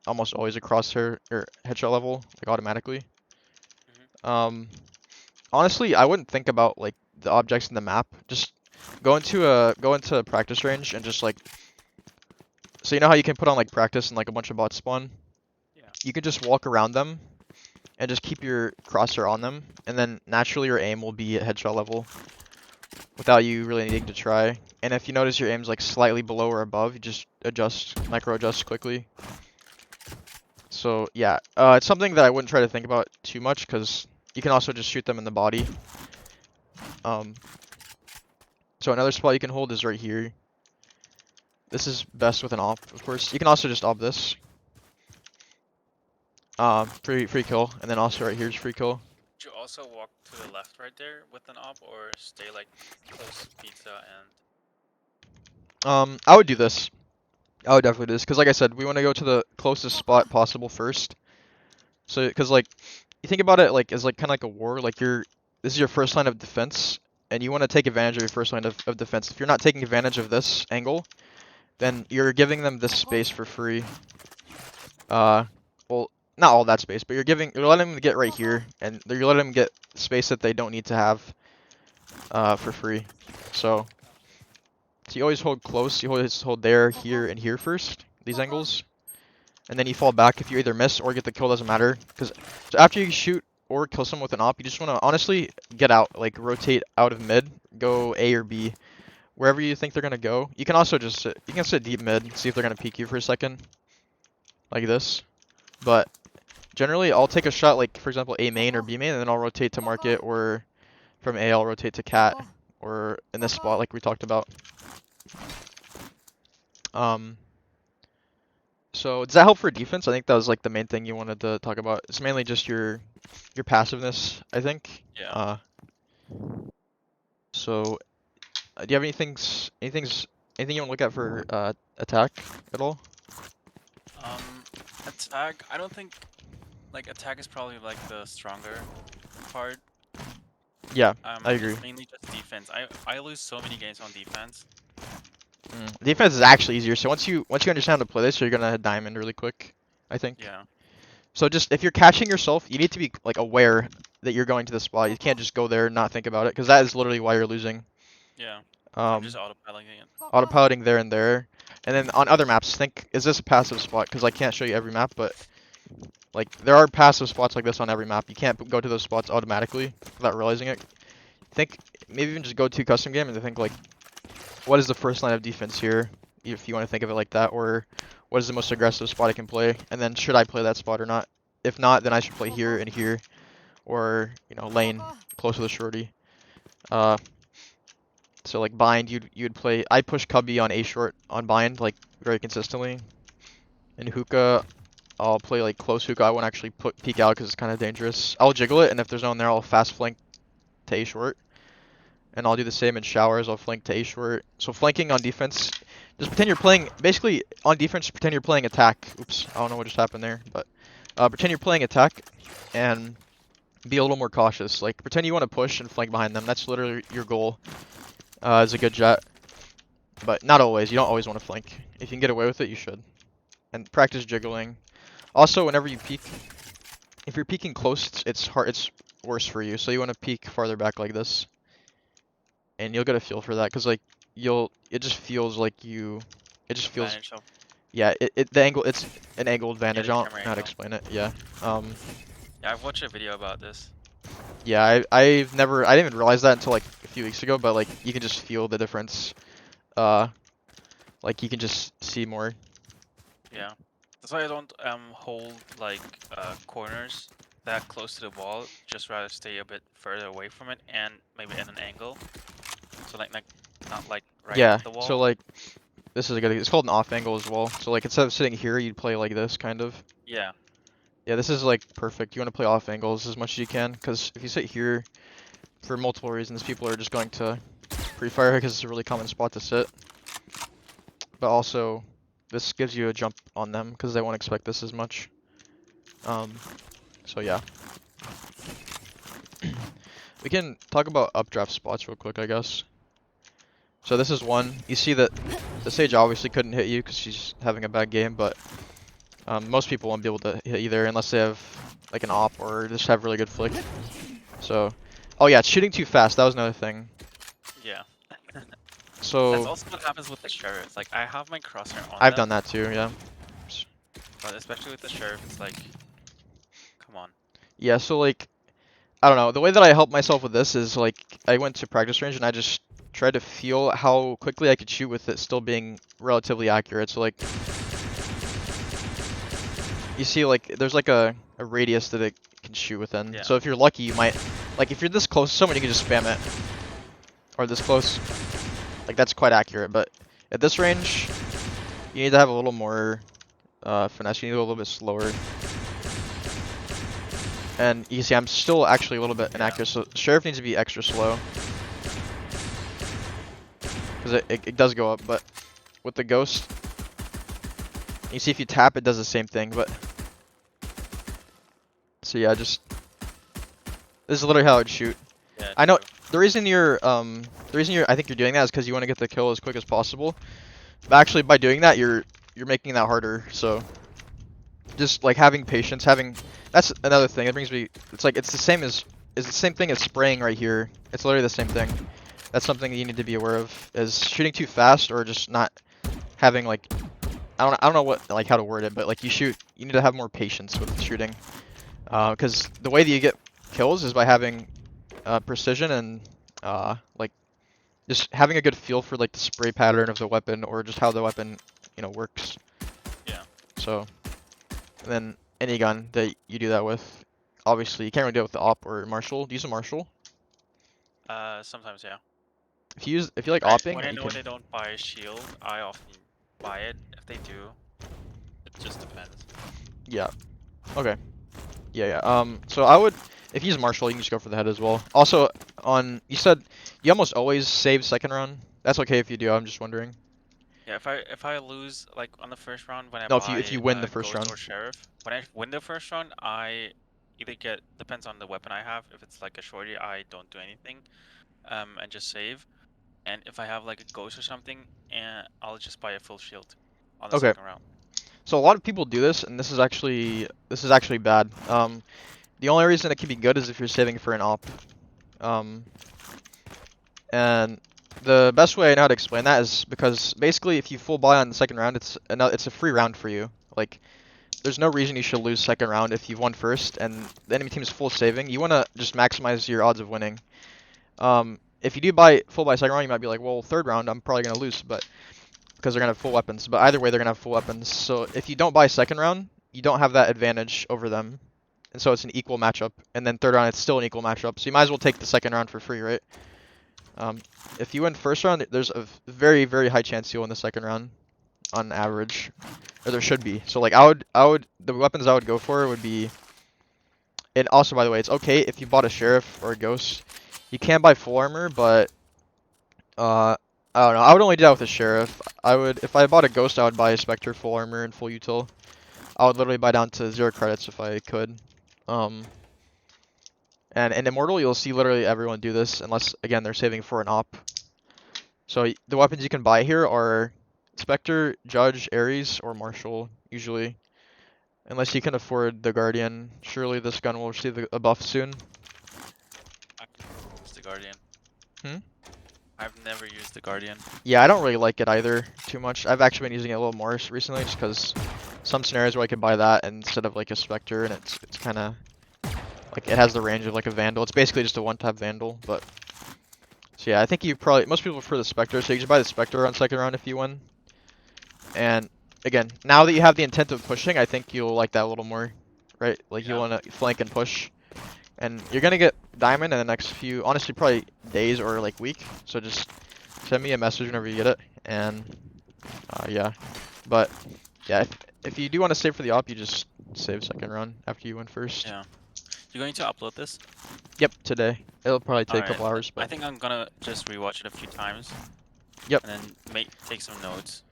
Speaker 1: almost always a crosshair or headshot level, like automatically. Honestly, I wouldn't think about like the objects in the map. Just go into a practice range and just like, so you know how you can put on like practice and like a bunch of bots spawn?
Speaker 2: Yeah.
Speaker 1: You can just walk around them and just keep your crosshair on them, and then naturally your aim will be at headshot level without you really needing to try. And if you notice your aim's like slightly below or above, you just micro adjust quickly. So yeah, it's something that I wouldn't try to think about too much, because you can also just shoot them in the body. So another spot you can hold is right here. This is best with an op, of course. You can also just op this. Free kill, and then also right here is free kill.
Speaker 2: Did you also walk to the left right there with an op, or stay like close to pizza and...
Speaker 1: I would do this. I would definitely do this, because like I said, we want to go to the closest spot possible first. So, because like, you think about it like as like kind of like a war. Like this is your first line of defense, and you want to take advantage of your first line of defense. If you're not taking advantage of this angle, then you're giving them this space for free. Well, not all that space, but you're letting them get right here, and you're letting them get space that they don't need to have, for free. So you always hold close. You always hold there, here, and here first. These angles, and then you fall back. If you either miss or get the kill, doesn't matter. Because so after you shoot or kill someone with an op, you just want to honestly get out, like rotate out of mid, go A or B, wherever you think they're gonna go. You can also just sit deep mid, see if they're gonna peek you for a second, like this. But generally, I'll take a shot, like for example A main or B main, and then I'll rotate to market, or from A I'll rotate to cat, or in this spot like we talked about. So does that help for defense? I think that was like the main thing you wanted to talk about. It's mainly just your passiveness, I think.
Speaker 2: Yeah.
Speaker 1: So do you have anything you want to look at for attack at all?
Speaker 2: Attack, I don't think Like attack is probably like the stronger part.
Speaker 1: Yeah, I agree.
Speaker 2: It's mainly just defense. I lose so many games on defense.
Speaker 1: Defense is actually easier. So once you understand how to play this, you're gonna hit diamond really quick, I think.
Speaker 2: Yeah.
Speaker 1: So just if you're catching yourself, you need to be like aware that you're going to the spot. You can't just go there and not think about it, because that is literally why you're losing.
Speaker 2: Yeah. I'm just
Speaker 1: Um,
Speaker 2: autopiloting it.
Speaker 1: autopiloting there and there, and then on other maps, think, is this a passive spot? Because I can't show you every map, but like there are passive spots like this on every map. You can't go to those spots automatically without realizing it. Think maybe even just go to custom game and think like, what is the first line of defense here, if you want to think of it like that, or what is the most aggressive spot I can play, and then should I play that spot or not? If not, then I should play here and here, or lane close to the shorty. So like bind, you'd play. I push cubby on A short on bind like very consistently. And hookah, I'll play like close hookah. I won't actually peek out because it's kind of dangerous. I'll jiggle it, and if there's no one there, I'll fast flank to A short. And I'll do the same in showers. I'll flank to A short. So flanking on defense, just pretend you're playing. Basically on defense, pretend you're playing attack. Oops, I don't know what just happened there, but pretend you're playing attack, and be a little more cautious. Like pretend you want to push and flank behind them. That's literally your goal. As a good Jett, but not always. You don't always want to flank. If you can get away with it, you should. And practice jiggling. Also, whenever you peek, if you're peeking close, it's hard. It's worse for you. So you want to peek farther back like this, and you'll get a feel for that. Cause like it just feels like you. It just feels.
Speaker 2: Advantage of
Speaker 1: Yeah. The angle. It's an angle advantage.
Speaker 2: the
Speaker 1: I don't
Speaker 2: camera
Speaker 1: know how to
Speaker 2: angle.
Speaker 1: explain it. Yeah.
Speaker 2: Yeah, I've watched a video about this.
Speaker 1: Yeah. I didn't even realize that until like a few weeks ago. But like you can just feel the difference. Like you can just see more.
Speaker 2: Yeah. That's why I don't hold like corners that close to the wall. Just rather stay a bit further away from it and maybe at an angle. So like not like right
Speaker 1: Yeah.
Speaker 2: at the wall.
Speaker 1: So like this is a good. It's called an off angle as well. So like instead of sitting here, you'd play like this kind of.
Speaker 2: Yeah.
Speaker 1: Yeah, this is like perfect. You want to play off angles as much as you can, because if you sit here, for multiple reasons, people are just going to pre-fire because it's a really common spot to sit. But also, this gives you a jump on them because they won't expect this as much. So yeah. We can talk about updraft spots real quick, I guess. So this is one. You see that the Sage obviously couldn't hit you because she's having a bad game, but most people won't be able to hit either unless they have like an op or just have really good flick. So, oh yeah, it's shooting too fast. That was another thing.
Speaker 2: Yeah.
Speaker 1: So
Speaker 2: That's also what happens with the sheriff. Like I have my crosshair on
Speaker 1: I've
Speaker 2: them,
Speaker 1: done that too, yeah.
Speaker 2: but especially with the sheriff, it's like, come on.
Speaker 1: Yeah, so like, I don't know. The way that I help myself with this is like, I went to practice range and I just tried to feel how quickly I could shoot with it still being relatively accurate. So like, you see like, there's like a radius that it can shoot within.
Speaker 2: Yeah.
Speaker 1: So if you're lucky, you might, like if you're this close to someone, you can just spam it. Or this close. Like that's quite accurate, but at this range, you need to have a little more finesse. You need to go a little bit slower. And you see, I'm still actually a little bit inaccurate, so Sheriff needs to be extra slow. Because it does go up, but with the Ghost, you see if you tap, it does the same thing, but... So yeah, this is literally how I'd shoot.
Speaker 2: Yeah,
Speaker 1: I know,
Speaker 2: true.
Speaker 1: the reason I think you're doing that is because you want to get the kill as quick as possible. But actually, by doing that, you're making that harder, so... Just like having patience, that's another thing. It brings me. It's like it's the same thing as spraying right here. It's literally the same thing. That's something that you need to be aware of. Is shooting too fast or just not having like I don't know what like how to word it, but like you need to have more patience with shooting. Because the way that you get kills is by having precision and like just having a good feel for like the spray pattern of the weapon or just how the weapon works.
Speaker 2: Yeah.
Speaker 1: So. And then any gun that you do that with, obviously you can't really do it with the op or marshal. Do you use a marshal?
Speaker 2: Sometimes, yeah.
Speaker 1: If you like
Speaker 2: Right,
Speaker 1: opping,
Speaker 2: when I
Speaker 1: you
Speaker 2: know
Speaker 1: can.
Speaker 2: they don't buy a shield, I often buy it. If they do, it just depends.
Speaker 1: Yeah. Okay. Yeah. So I would, if you use marshal, you can just go for the head as well. Also, you said you almost always save second round. That's okay if you do. I'm just wondering.
Speaker 2: Yeah, if I lose like on the first round when I
Speaker 1: No,
Speaker 2: buy
Speaker 1: if you win the first
Speaker 2: Ghost
Speaker 1: round.
Speaker 2: or Sheriff, when I win the first round, I either get depends on the weapon I have. If it's like a shorty, I don't do anything, and just save. And if I have like a Ghost or something, and I'll just buy a full shield on the
Speaker 1: Okay.
Speaker 2: second round.
Speaker 1: So a lot of people do this, and this is actually bad. The only reason it can be good is if you're saving for an op. Um, and the best way I know how to explain that is because basically if you full buy on the second round, it's a free round for you. Like there's no reason you should lose second round if you've won first and the enemy team's full saving. You want to just maximize your odds of winning. If you do buy full buy second round, you might be like, well, third round I'm probably gonna lose, but because they're gonna have full weapons. But either way, they're gonna have full weapons. So if you don't buy second round, you don't have that advantage over them, and so it's an equal matchup. And then third round, it's still an equal matchup. So you might as well take the second round for free, right? If you win first round, there's a very, very high chance you'll win the second round, on average, or there should be. So like the weapons I would go for would be, and also by the way, it's okay if you bought a sheriff or a ghost. You can buy full armor, but I don't know. I would only do that with a sheriff. If I bought a ghost, I would buy a specter full armor and full util. I would literally buy down to 0 credits if I could. And in Immortal, you'll see literally everyone do this, unless again they're saving for an op. So the weapons you can buy here are Spectre, Judge, Ares, or Marshal, usually. Unless you can afford the Guardian. Surely this gun will receive a buff soon.
Speaker 2: It's the Guardian.
Speaker 1: Hmm?
Speaker 2: I've never used the Guardian.
Speaker 1: Yeah, I don't really like it either too much. I've actually been using it a little more recently just because some scenarios where I could buy that instead of like a Spectre, and it's kind of like it has the range of like a Vandal. It's basically just a one-tap Vandal, but so yeah, I think most people prefer the Spectre, so you just buy the Spectre on second round if you win. And again, now that you have the intent of pushing, I think you'll like that a little more, right? Like you want to flank and push, and you're gonna get diamond in the next few, honestly, probably days or like week. So just send me a message whenever you get it, and yeah. But yeah, if you do want to save for the op, you just save second round after you win first.
Speaker 2: Yeah. You're going to upload this?
Speaker 1: Yep, today. It'll probably take a
Speaker 2: Alright,
Speaker 1: couple hours,
Speaker 2: I
Speaker 1: but
Speaker 2: think I'm gonna just rewatch it a few times.
Speaker 1: Yep.
Speaker 2: And then take some notes.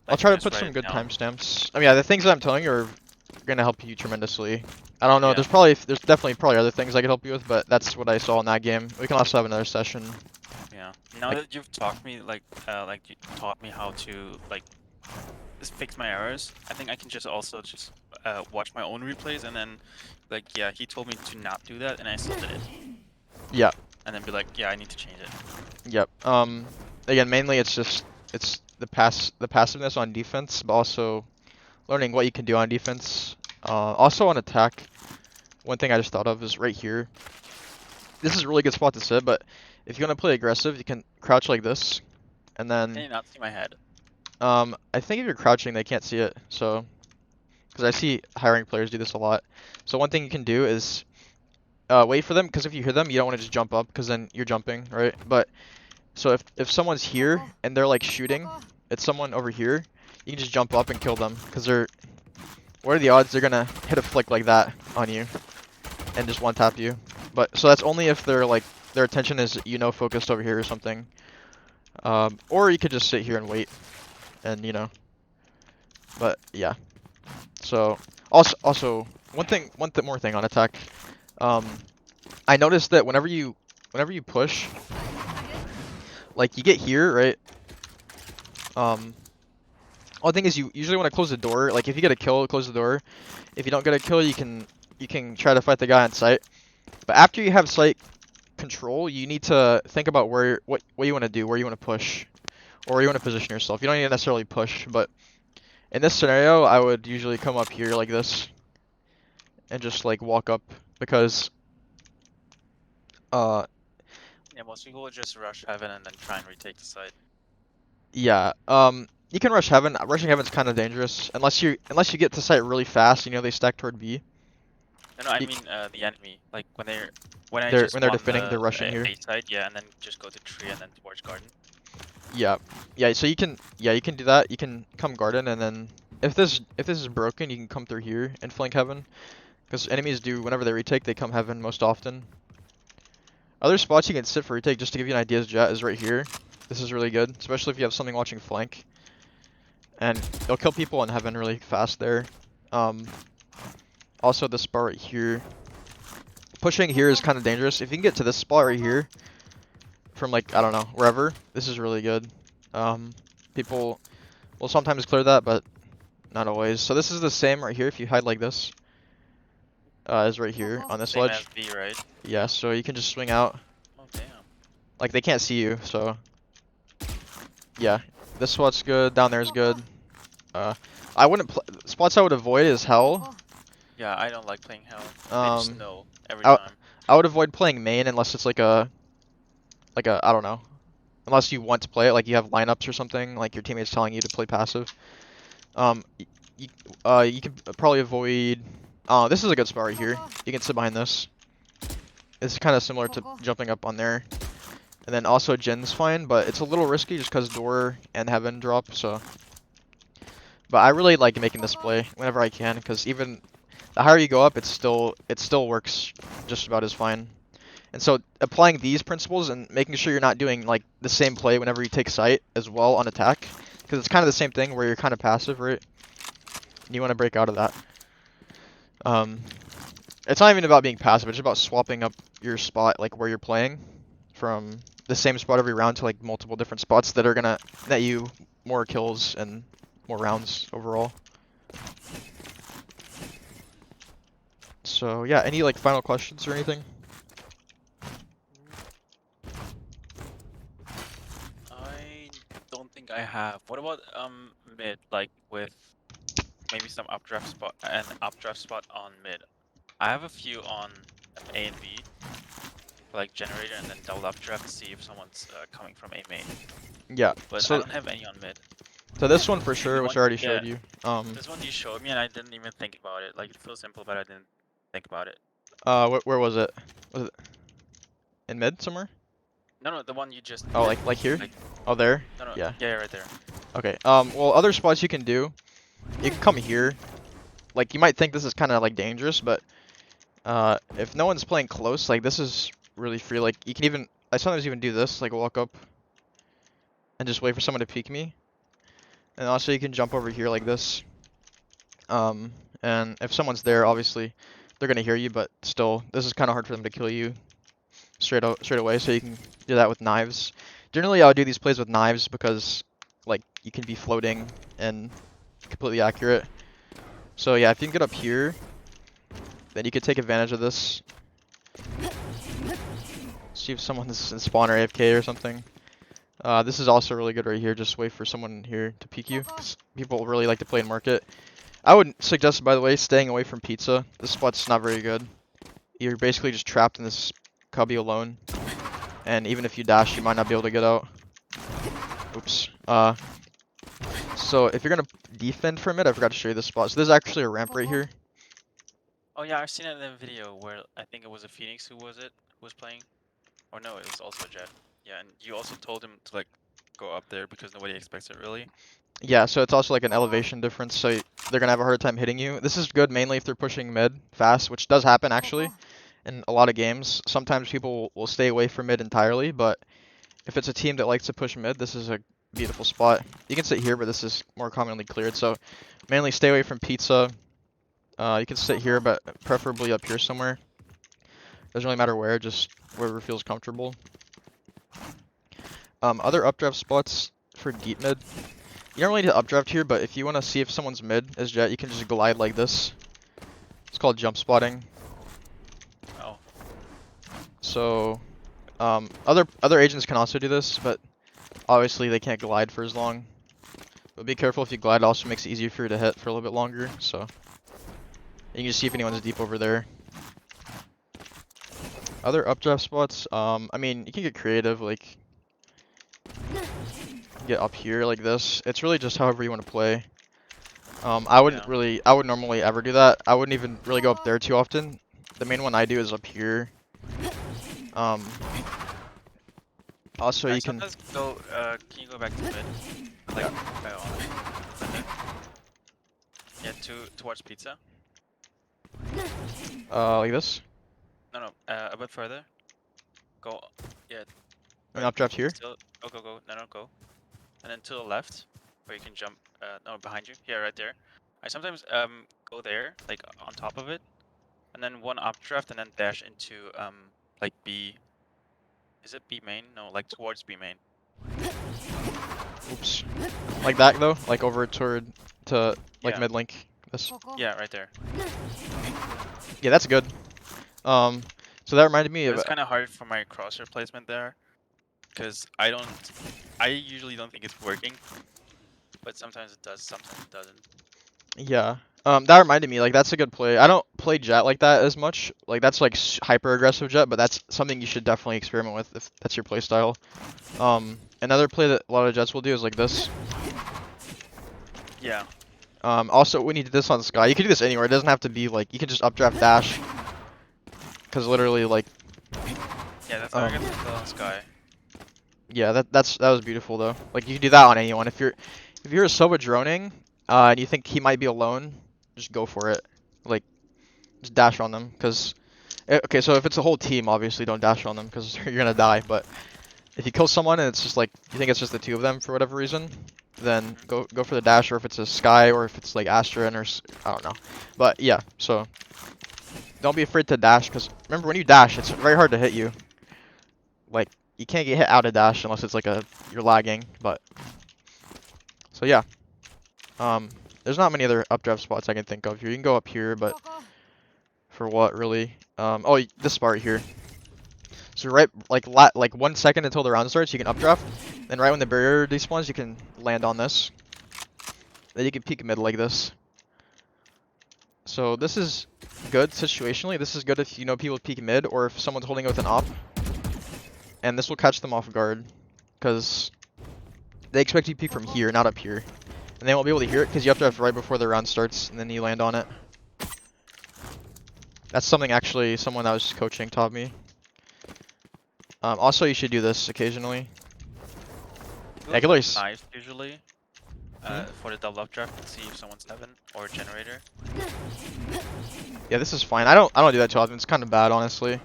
Speaker 1: I'll
Speaker 2: I
Speaker 1: try
Speaker 2: can
Speaker 1: to
Speaker 2: just
Speaker 1: put some
Speaker 2: write
Speaker 1: good
Speaker 2: it down.
Speaker 1: timestamps. I mean, yeah, the things that I'm telling you are gonna help you tremendously. I don't know.
Speaker 2: Yeah.
Speaker 1: There's definitely probably other things I could help you with, but that's what I saw in that game. We can also have another session.
Speaker 2: Yeah. Now
Speaker 1: Like-
Speaker 2: that you've taught me, like you taught me how to like just fix my errors, I think I can just also just watch my own replays and then like, yeah, he told me to not do that, and I still did it.
Speaker 1: Yeah.
Speaker 2: And then be like, yeah, I need to change it.
Speaker 1: Yep. Again, mainly it's the passiveness on defense, but also learning what you can do on defense. Also on attack, one thing I just thought of is right here. This is a really good spot to sit, but if you want to play aggressive, you can crouch like this, and
Speaker 2: Can
Speaker 1: then
Speaker 2: you not see my head?
Speaker 1: I think if you're crouching, they can't see it. So, because I see high-rank players do this a lot. So one thing you can do is wait for them, because if you hear them, you don't want to just jump up, because then you're jumping, right? But so if someone's here and they're like shooting, it's someone over here, you can just jump up and kill them, because what are the odds they're gonna hit a flick like that on you and just one tap you? But so that's only if they're like their attention is focused over here or something. Or you could just sit here and wait, and But yeah. So also more thing on attack. I noticed that whenever you push, like you get here, right? Only thing is you usually want to close the door. Like if you get a kill, close the door. If you don't get a kill, you can try to fight the guy on sight. But after you have sight control, you need to think about what you want to do, where you want to push, or where you want to position yourself. You don't need to necessarily push, but in this scenario, I would usually come up here like this and just like walk up, because
Speaker 2: Yeah, most people would just rush heaven and then try and retake the site.
Speaker 1: yeah, you can rush heaven. Rushing heaven's kind of dangerous unless you get to site really fast. They stack toward B.
Speaker 2: No, I mean the enemy. Like when they're
Speaker 1: When they're defending, they're rushing here.
Speaker 2: A side, yeah, and then just go to tree and then towards garden.
Speaker 1: Yeah, so you can do that. You can come garden, and then if this is broken, you can come through here and flank heaven, because enemies do, whenever they retake, they come heaven most often. Other spots you can sit for retake, just to give you an idea, Jett, is right here. This is really good, especially if you have something watching flank. and it'll kill people in heaven really fast there. Also this spot right here. Pushing here is kind of dangerous. If you can get to this spot right here, from like, I don't know, wherever, this is really good. People will sometimes clear that, but not always. So this is the same right here if you hide like this. Is right here on this
Speaker 2: Same
Speaker 1: ledge.
Speaker 2: as B, right?
Speaker 1: Yeah, so you can just swing out.
Speaker 2: Oh damn.
Speaker 1: Like they can't see you, so yeah. This spot's good, down there's good. I wouldn't spots I would avoid is hell.
Speaker 2: Yeah, I don't like playing hell. They just
Speaker 1: Um,
Speaker 2: know every
Speaker 1: I,
Speaker 2: time.
Speaker 1: I would avoid playing main unless it's like a I don't know. Unless you want to play it, like you have lineups or something, like your teammates telling you to play passive. You can probably avoid. This is a good spot right here. You can sit behind this. It's kind of similar to jumping up on there. And then also Jin's fine, but it's a little risky just because door and heaven drop. So, but I really like making this play whenever I can, because even the higher you go up, it still works just about as fine. And so applying these principles and making sure you're not doing like the same play whenever you take sight as well on attack, because it's kind of the same thing where you're kind of passive, right? And you want to break out of that. It's not even about being passive, it's about swapping up your spot, like where you're playing, from the same spot every round to like multiple different spots that are gonna net you more kills and more rounds overall. So yeah, any like final questions or anything?
Speaker 2: I don't think I have. What about mid, like with maybe some updraft spot and updraft spot on mid? I have a few on A and B, like generator and then double updraft to see if someone's coming from A main.
Speaker 1: Yeah.
Speaker 2: But I
Speaker 1: So
Speaker 2: don't have any on mid.
Speaker 1: this one for
Speaker 2: Maybe
Speaker 1: sure, which
Speaker 2: one,
Speaker 1: I already
Speaker 2: yeah.
Speaker 1: showed you.
Speaker 2: This one you showed me and I didn't even think about it. Like it's so simple, but I didn't think about it.
Speaker 1: Where was it? Was it in mid somewhere?
Speaker 2: No, the one you just.
Speaker 1: Oh, like here?
Speaker 2: Like,
Speaker 1: Oh, there?
Speaker 2: no,
Speaker 1: Yeah.
Speaker 2: yeah, right there.
Speaker 1: Okay. Well, other spots you can do, you can come here. Like you might think this is kind of like dangerous, but if no one's playing close, like this is really free. Like you can even, I sometimes even do this, like walk up and just wait for someone to peek me. And also you can jump over here like this. And if someone's there, obviously they're gonna hear you, but still, this is kind of hard for them to kill you straight away. So you can do that with knives. Generally, I would do these plays with knives because like you can be floating and completely accurate. So yeah, if you can get up here, then you could take advantage of this. See if someone's in spawn or AFK or something. This is also really good right here. Just wait for someone here to peek you, 'cause people really like to play in market. I would suggest, by the way, staying away from pizza. This spot's not very good. You're basically just trapped in this cubby alone, and even if you dash, you might not be able to get out. Oops. So if you're gonna defend from it, I forgot to show you this spot. So there's actually a ramp right here.
Speaker 2: Oh yeah, I've seen it in the video where I think it was a Phoenix who was playing. Or no, it was also a Jett. Yeah, and you also told him to like go up there because nobody expects it really.
Speaker 1: Yeah, so it's also like an elevation difference, so they're gonna have a hard time hitting you. This is good mainly if they're pushing mid fast, which does happen actually in a lot of games. Sometimes people will stay away from mid entirely, but if it's a team that likes to push mid, this is a beautiful spot. You can sit here, but this is more commonly cleared, so mainly stay away from pizza. You can sit here, but preferably up here somewhere. Doesn't really matter where, just wherever feels comfortable. Other updraft spots for deep mid. You don't really need to updraft here, but if you want to see if someone's mid as Jett, you can just glide like this. It's called jump spotting.
Speaker 2: Oh.
Speaker 1: So, other agents can also do this, but obviously they can't glide for as long. But be careful if you glide, it also makes it easier for you to hit for a little bit longer. So, you can just see if anyone's deep over there. Other updraft spots, I mean, you can get creative, like get up here like this. It's really just however you want to play. I wouldn't I wouldn't normally ever do that. I wouldn't even really go up there too often. The main one I do is up here. Also
Speaker 2: Guys,
Speaker 1: you can
Speaker 2: sometimes go. Can you go back to mid? Like, yeah, towards pizza.
Speaker 1: like this.
Speaker 2: No, a bit further. Go. Yeah.
Speaker 1: And updraft here.
Speaker 2: Still. Go. No, go. And then to the left. where you can jump. No, behind you. Yeah, right there. I sometimes go there, like on top of it, and then one updraft, and then dash into like B. Is it B main? No, like towards B main.
Speaker 1: Oops. Like that though, like over toward to like
Speaker 2: Yeah.
Speaker 1: mid link. This.
Speaker 2: Yeah, right there.
Speaker 1: Yeah, that's good. So that reminded me
Speaker 2: But
Speaker 1: of.
Speaker 2: it's kind of hard for my crosshair placement there, because I usually don't think it's working, but sometimes it does, sometimes it doesn't.
Speaker 1: Yeah. That reminded me, like that's a good play. I don't play Jett like that as much. Like that's like hyper aggressive Jett, but that's something you should definitely experiment with if that's your play style. Another play that a lot of Jetts will do is like this.
Speaker 2: Yeah.
Speaker 1: Also when you do this on Sky, you can do this anywhere. It doesn't have to be like you can just updraft dash. Cause literally like
Speaker 2: Yeah, that's how I get the Sky.
Speaker 1: yeah, that was beautiful though. Like you can do that on anyone. If you're a Sova droning, and you think he might be alone, just go for it. Like just dash on them, cause okay, so if it's a whole team, obviously don't dash on them, cause you're gonna die. But if you kill someone and it's just like you think it's just the two of them for whatever reason, then go for the dash. Or if it's a Sky, or if it's like Astra or I don't know. But yeah, so don't be afraid to dash, cause remember when you dash, it's very hard to hit you. Like you can't get hit out of dash unless it's like you're lagging. But so yeah, there's not many other updraft spots I can think of here. You can go up here, but for what really? Oh, this spot right here. So right, like 1 second until the round starts, you can updraft. Then right when the barrier despawns, you can land on this. Then you can peek mid like this. So this is good situationally. This is good if you know people peek mid, or if someone's holding it with an op. And this will catch them off guard, because they expect you to peek from here, not up here. And they won't be able to hear it because you updraft right before the round starts, and then you land on it. That's something actually someone that was coaching taught me. Also, you should do this occasionally. Yeah, I can always...
Speaker 2: Knives usually. For the double updraft, and see if someone's heaven or generator.
Speaker 1: Yeah, this is fine. I don't do that too often. It's kind of bad, honestly.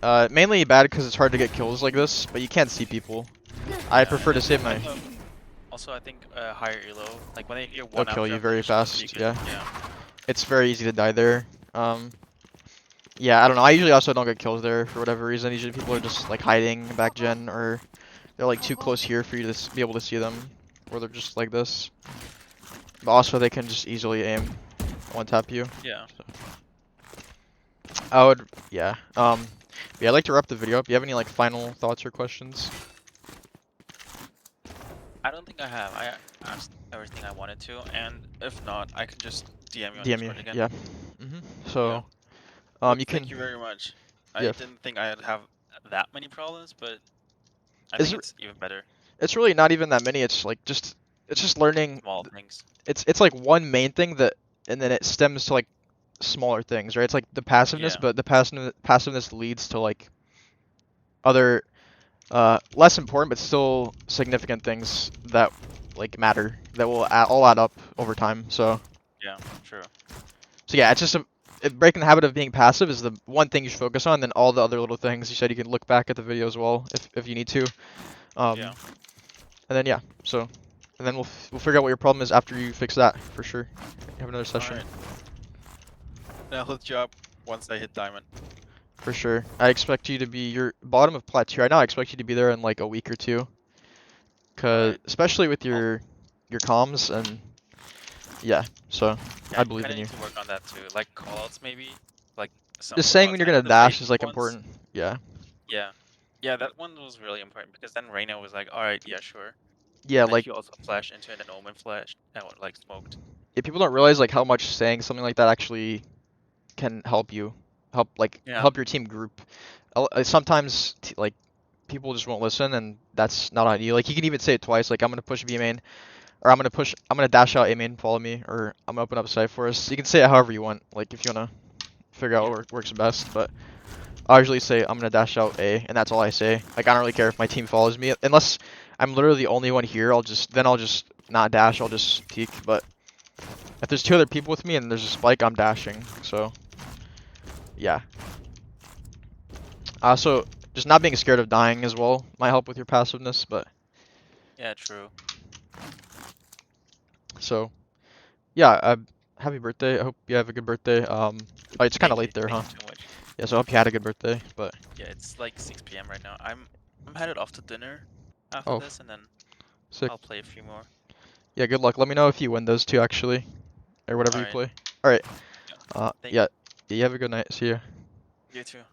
Speaker 1: Mainly bad because it's hard to get kills like this, but you can't see people. I prefer to save my...
Speaker 2: Also, I think higher elo, like when they hear
Speaker 1: They'll
Speaker 2: one
Speaker 1: kill you
Speaker 2: updraft,
Speaker 1: very
Speaker 2: they just start
Speaker 1: fast,
Speaker 2: peeking.
Speaker 1: yeah.
Speaker 2: Yeah.
Speaker 1: It's very easy to die there. Yeah, I don't know. I usually also don't get kills there for whatever reason. Usually people are just like hiding back gen, or they're like too close here for you to be able to see them, or they're just like this. But also they can just easily aim, one tap you.
Speaker 2: Yeah.
Speaker 1: So. I would, yeah. Yeah, I'd like to wrap the video up. Do you have any like final thoughts or questions?
Speaker 2: I don't think I have. I asked everything I wanted to, and if not, I can just DM you on
Speaker 1: DM you,
Speaker 2: Discord again.
Speaker 1: yeah. So,
Speaker 2: But
Speaker 1: you can.
Speaker 2: thank you very much. I
Speaker 1: Yeah.
Speaker 2: didn't think I'd have that many problems, but I
Speaker 1: Is
Speaker 2: think
Speaker 1: it-
Speaker 2: it's even better.
Speaker 1: It's really not even that many. It's like it's just learning.
Speaker 2: Small things.
Speaker 1: It's like one main thing that, and then it stems to like smaller things, right? It's like the passiveness,
Speaker 2: Yeah.
Speaker 1: but the passiveness leads to like other less important but still significant things that like matter, that will all add up over time. So
Speaker 2: Yeah, true.
Speaker 1: yeah, it's just breaking the habit of being passive is the one thing you should focus on. Then all the other little things you said, you can look back at the video as well if you need to.
Speaker 2: Yeah.
Speaker 1: And then yeah, so and then we'll figure out what your problem is after you fix that for sure. Have another session.
Speaker 2: Alright. Then I'll hit you up once I hit diamond.
Speaker 1: For sure. I expect you to be your bottom of plateau right now. I expect you to be there in like a week or two. Cause
Speaker 2: Alright.
Speaker 1: especially with your comms and yeah, so
Speaker 2: Yeah,
Speaker 1: I believe in
Speaker 2: kinda
Speaker 1: you.
Speaker 2: need to work on that too. Like callouts maybe. Like some
Speaker 1: Just saying when you're gonna
Speaker 2: the
Speaker 1: dash is
Speaker 2: basic
Speaker 1: like
Speaker 2: ones.
Speaker 1: important. Yeah.
Speaker 2: Yeah. Yeah, that one was really important because then Reyna was like, alright, yeah, sure.
Speaker 1: Yeah,
Speaker 2: And then
Speaker 1: like
Speaker 2: he also flashed into it and Omen flashed and like smoked.
Speaker 1: if people don't realize like how much saying something like that actually can help you,
Speaker 2: Yeah.
Speaker 1: help your team group. Sometimes like people just won't listen, and that's not on you. Like you can even say it twice, like I'm gonna push B main, or I'm gonna dash out A main, follow me, or I'm gonna open up side for us. You can say it however you want, like if you wanna figure out what works best. But I usually say I'm gonna dash out A, and that's all I say. Like I don't really care if my team follows me, unless I'm literally the only one here. I'll just not dash. I'll just peek. But if there's two other people with me and there's a spike, I'm dashing. So yeah. Also, just not being scared of dying as well might help with your passiveness. But
Speaker 2: Yeah, true.
Speaker 1: So yeah, happy birthday. I hope you have a good birthday. Oh, it's kind of
Speaker 2: Thank you.
Speaker 1: late there, huh?
Speaker 2: Thank you so much.
Speaker 1: Yeah, so I hope you had a good birthday. But
Speaker 2: Yeah, it's like 6 p.m. right now. I'm headed off to dinner after
Speaker 1: oh,
Speaker 2: this, and then
Speaker 1: sick.
Speaker 2: I'll play a few more.
Speaker 1: Yeah, good luck. Let me know if you win those two actually, or whatever
Speaker 2: All
Speaker 1: you
Speaker 2: right.
Speaker 1: play. All right.
Speaker 2: Yeah. Thank
Speaker 1: Yeah. You have a good night. See ya.
Speaker 2: you too.